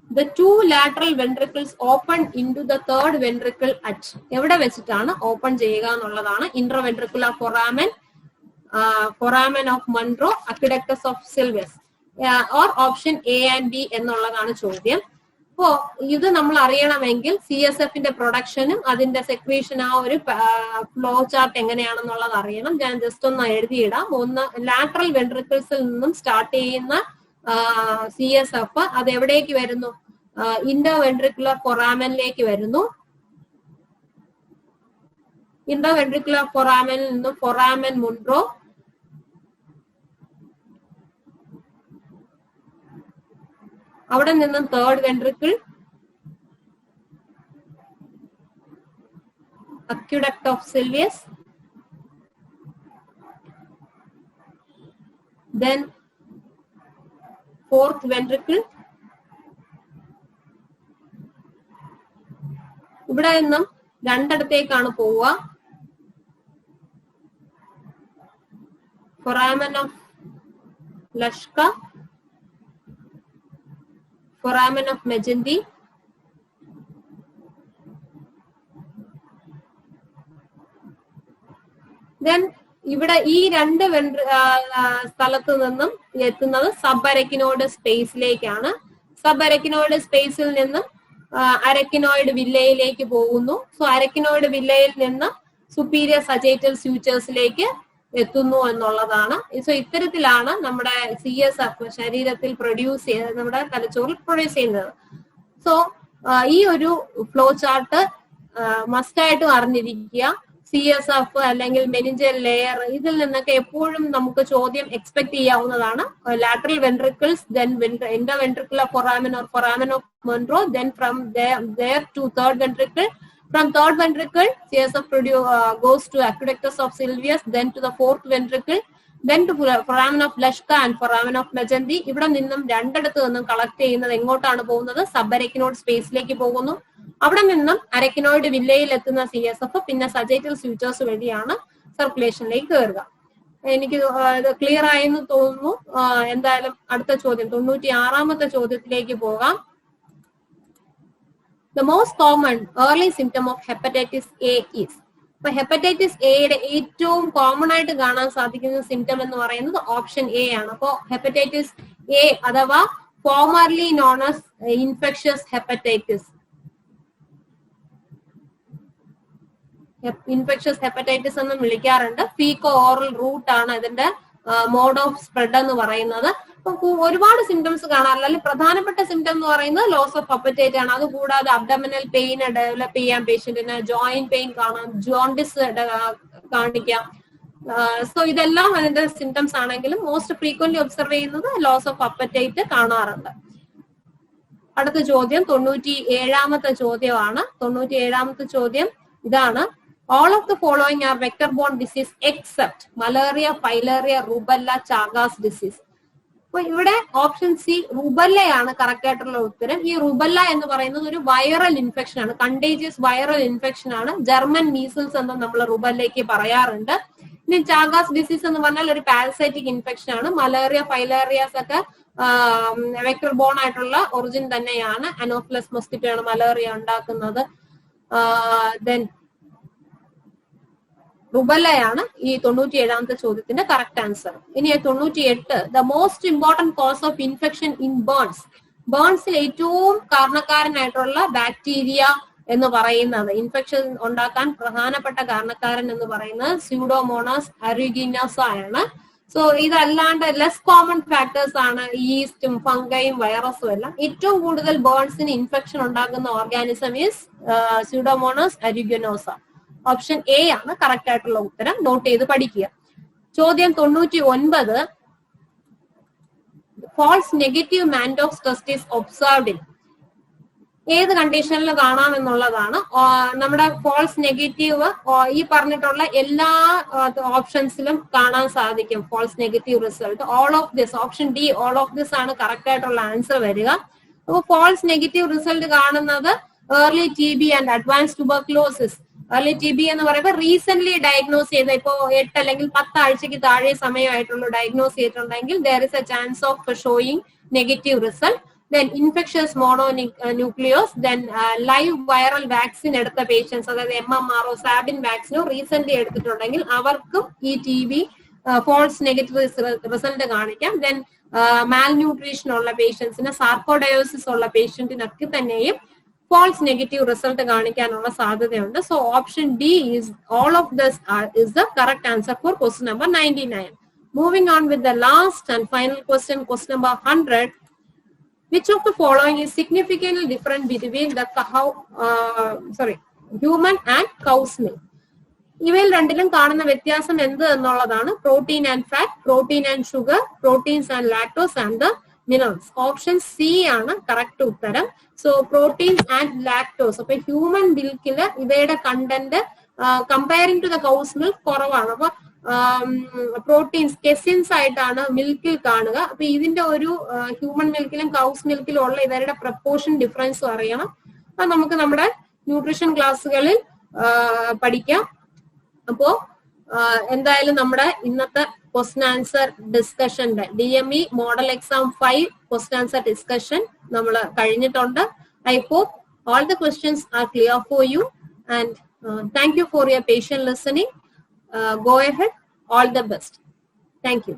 The two lateral ventricles open into the third ventricle at എവിടെ വെച്ചിട്ടാണ് ഓപ്പൺ ചെയ്യുക എന്നുള്ളതാണ്. ഇൻട്രോവെൻട്രിക്കുലർ foramen of Monro, aqueductus of Sylvius, or option A and B എന്നുള്ളതാണ് ചോദ്യം. അപ്പോ ഇത് നമ്മൾ അറിയണമെങ്കിൽ CSFന്റെ പ്രൊഡക്ഷനും അതിന്റെ സെക്രീഷൻ ആ ഒരു ഫ്ലോ ചാർട്ട് എങ്ങനെയാണെന്നുള്ളത് അറിയണം. ഞാൻ ജസ്റ്റ് ഒന്ന് എഴുതിയിടാം. ഒന്ന്, ലാറ്ററൽ വെൻട്രിക്കിൾസിൽ നിന്നും സ്റ്റാർട്ട് ചെയ്യുന്ന CSF അത് എവിടേക്ക് വരുന്നു? ഇൻട്രോവെൻട്രിക്കുലർ ഫൊറാമനിലേക്ക് വരുന്നു. ഇൻട്രോവെൻട്രിക്കുലർ ഫൊറാമനിൽ നിന്നും ഫൊറാമൻ മുൻട്രോ, അവിടെ നിന്നും third ventricle, aqueduct of Sylvius, then fourth ventricle. ഇവിടെ നിന്നും രണ്ടിടത്തേക്കാണ് പോവുക. foramen of Leschka, foramen of Megendie, then ഇവിടെ ഈ രണ്ട് സ്ഥലത്തു നിന്നും എത്തുന്നത് സബ് അരക്കിനോയിഡ് സ്പേസിലേക്കാണ്. സബ് അരക്കിനോയിഡ് സ്പേസിൽ നിന്നും അരക്കിനോയിഡ് വില്ലയിലേക്ക് പോകുന്നു. സോ അരക്കിനോയിഡ് വില്ലയിൽ നിന്ന് സുപ്പീരിയർ സജൈറ്റൽ സ്യൂച്ചേഴ്സിലേക്ക് എത്തുന്നു എന്നുള്ളതാണ്. സോ ഇത്തരത്തിലാണ് നമ്മുടെ CSF ശരീരത്തിൽ പ്രൊഡ്യൂസ് ചെയ്യുന്നത്, നമ്മുടെ തലച്ചോറിൽ പ്രൊഡ്യൂസ് ചെയ്യുന്നത്. സോ ഈ ഒരു ഫ്ലോ ചാർട്ട് മസ്റ്റായിട്ടും അറിഞ്ഞിരിക്കുക. CSF അല്ലെങ്കിൽ മെനിഞ്ചൽ ലെയർ, ഇതിൽ നിന്നൊക്കെ എപ്പോഴും നമുക്ക് ചോദ്യം എക്സ്പെക്ട് ചെയ്യാവുന്നതാണ്. Lateral ventricles, then interventricular foramen or foramen of Monro, then from there to third ventricle. From third ventricle, CSF goes to aqueductus of Sylvius, then to the fourth ventricle, then to foramen of Leschka and foramen of Megendie. ഇവിടെ നിന്നും രണ്ടിടത്ത് നിന്നും collect ചെയ്യുന്നത് എങ്ങോട്ടാണ് പോകുന്നത്? Sub അരക്കിനോയിഡ് സ്പേസിലേക്ക് പോകുന്നു. അവിടെ നിന്നും അരക്കിനോയിഡ് വില്ലയിൽ എത്തുന്ന CSF പിന്നെ സജൈറ്റൽ സ്യൂച്ചേഴ്സ് വഴിയാണ് സർക്കുലേഷനിലേക്ക് കയറുക. എനിക്ക് ഇത് ക്ലിയർ ആയെന്ന് തോന്നുന്നു. എന്തായാലും അടുത്ത ചോദ്യം 96ാമത്തെ ചോദ്യത്തിലേക്ക് പോകാം. The most common early symptom of hepatitis A is. അപ്പൊ ഹെപ്പറ്റൈറ്റിസ് എയുടെ ഏറ്റവും കോമൺ ആയിട്ട് കാണാൻ സാധിക്കുന്ന സിംറ്റം എന്ന് പറയുന്നത് ഓപ്ഷൻ എ ആണ്. അപ്പോ ഹെപ്പറ്റൈറ്റിസ് എ അഥവാ formerly known as infectious hepatitis, infectious hepatitis എന്നും വിളിക്കാറുണ്ട്. ഫീക്കോ ഓറൽ റൂട്ട് ആണ് ഇതിന്റെ മോഡ് ഓഫ് സ്പ്രെഡ് എന്ന് പറയുന്നത്. ഒരുപാട് സിംറ്റംസ് കാണാറില്ല. അല്ലെങ്കിൽ പ്രധാനപ്പെട്ട സിംറ്റം എന്ന് പറയുന്നത് ലോസ് ഓഫ് അപ്പറ്റൈറ്റ് ആണ്. അതുകൂടാതെ അബ്ഡമിനൽ പെയിൻ ഡെവലപ്പ് ചെയ്യാൻ പേഷ്യന്റിന്, ജോയിന്റ് പെയിൻ കാണാം, ജോണ്ടിസ് കാണിക്കാം. സോ ഇതെല്ലാം അതിന്റെ സിംറ്റംസ് ആണെങ്കിലും മോസ്റ്റ് ഫ്രീക്വന്റ്ലി ഒബ്സർവ് ചെയ്യുന്നത് ലോസ് ഓഫ് അപ്പറ്റൈറ്റ് കാണാറുണ്ട്. അടുത്ത ചോദ്യം 97ാമത്തെ ചോദ്യമാണ്. 97ാമത്തെ ചോദ്യം ഇതാണ്. All of the following are vector-borne disease except malaria, filaria, rubella, Chagas disease. അപ്പൊ ഇവിടെ ഓപ്ഷൻ സി റുബല്ലയാണ് കറക്റ്റ് ആയിട്ടുള്ള ഉത്തരം. ഈ റുബല്ല എന്ന് പറയുന്നത് ഒരു വൈറൽ ഇൻഫെക്ഷൻ ആണ്, കണ്ടേജിയസ് വൈറൽ ഇൻഫെക്ഷൻ ആണ്. ജർമ്മൻ മീസിൽസ് എന്ന് നമ്മൾ റുബല്ലയ്ക്ക് പറയാറുണ്ട്. ഇനി ചാഗാസ് ഡിസീസ് എന്ന് പറഞ്ഞാൽ ഒരു പാരസൈറ്റിക് ഇൻഫെക്ഷൻ ആണ്. മലേറിയ, ഫൈലേറിയാസ് ഒക്കെ വെക്ടർ ബോൺ ആയിട്ടുള്ള ഒറിജിൻ തന്നെയാണ്. അനോഫിലസ് മൊസ്കിറ്റോ ആണ് മലേറിയ ഉണ്ടാക്കുന്നത്. ദെൻ റുബല്ലയാണ് ഈ 97ാമത്തെ ചോദ്യത്തിന്റെ കറക്റ്റ് ആൻസർ. ഇനി 98, the most important cause of infection in burns. ബേൺസിൽ ഏറ്റവും കാരണക്കാരനായിട്ടുള്ള ബാക്ടീരിയ എന്ന് പറയുന്നത്, ഇൻഫെക്ഷൻ ഉണ്ടാക്കാൻ പ്രധാനപ്പെട്ട കാരണക്കാരൻ എന്ന് പറയുന്നത് സ്യൂഡോമോണാസ് അരുഗിനോസ ആണ്. സോ ഇതല്ലാണ്ട് ലെസ് കോമൺ ഫാക്ടേഴ്സ് ആണ് ഈസ്റ്റും ഫംഗയും വൈറസും എല്ലാം. ഏറ്റവും കൂടുതൽ ബേൺസിന് ഇൻഫെക്ഷൻ ഉണ്ടാക്കുന്ന organism is Pseudomonas aeruginosa. Option A ആണ് കറക്റ്റ് ആയിട്ടുള്ള ഉത്തരം. നോട്ട് ചെയ്ത് പഠിക്കുക. ചോദ്യം 99, false negative Mantoux test is observed in. ഏത് കണ്ടീഷനിൽ കാണാം എന്നുള്ളതാണ്. നമ്മുടെ ഫോൾസ് നെഗറ്റീവ് ഈ പറഞ്ഞിട്ടുള്ള എല്ലാ ഓപ്ഷൻസിലും കാണാൻ സാധിക്കും. False negative result all of this, option D all of this ആണ് കറക്റ്റ് ആയിട്ടുള്ള ആൻസർ വരിക. അപ്പോൾ ഫോൾസ് നെഗറ്റീവ് റിസൾട്ട് കാണുന്നത് early TB and advance tuberculosis. Early TB എന്ന് പറയുമ്പോൾ റീസെന്റ് ഡയഗ്നോസ് ചെയ്ത, ഇപ്പോ 8 അല്ലെങ്കിൽ 10 ആഴ്ചക്ക് താഴെ സമയമായിട്ടുള്ള ഡയഗ്നോസ് ചെയ്തിട്ടുണ്ടെങ്കിൽ there is a chance of showing negative result. Then infectious mononucleose, then live viral vaccine എടുത്ത പേഷ്യൻസ്, അതായത് MMR സാബിൻ വാക്സിനോ റീസെന്റ് എടുത്തിട്ടുണ്ടെങ്കിൽ അവർക്കും ഈ TB ഫോൾസ് നെഗറ്റീവ് റിസൾട്ട് കാണിക്കാം. ദെൻ മാൽന്യൂട്രീഷൻ ഉള്ള പേഷ്യൻസിന്, സാർക്കോഡയോസിസ് ഉള്ള പേഷ്യന്റിനൊക്കെ തന്നെയും false negative result കാണിക്കാനുള്ള സാധ്യതയുണ്ട്. So option D is all of this is the correct answer for question number 99. Moving on with the last and final question, question number 100. Which of the following is significantly different between the human and cow's milk? ഇവയിൽ രണ്ടിലും കാണുന്ന വ്യത്യാസം എന്ത് എന്നുള്ളതാണ്. Protein and fat, protein and sugar, proteins and lactose and the minerals. Option C ആണ് correct ഉത്തരം. So proteins and lactose. അപ്പൊ human മിൽക്കില് ഇവയുടെ content comparing to the cow's milk കുറവാണ്. അപ്പൊ പ്രോട്ടീൻസ് കെസിൻസ് ആയിട്ടാണ് മിൽക്കിൽ കാണുക. അപ്പൊ ഇതിന്റെ ഒരു ഹ്യൂമൻ മിൽക്കിലും കൗസ് മിൽക്കിലും ഉള്ള ഇവരുടെ പ്രപ്പോർഷൻ ഡിഫറൻസും അറിയണം. അത് നമുക്ക് നമ്മുടെ ന്യൂട്രീഷൻ ക്ലാസ്സുകളിൽ പഠിക്കാം. അപ്പോ എന്തായാലും നമ്മുടെ ഇന്നത്തെ ക്വസ്റ്റ്യൻ ആൻസർ ഡിസ്കഷന്റെ DME model exam 5 question answer discussion നമ്മൾ കഴിഞ്ഞിട്ടുണ്ട്. I hope all the questions are clear for you, and thank you for your patient listening. Go ahead, all the best. Thank you.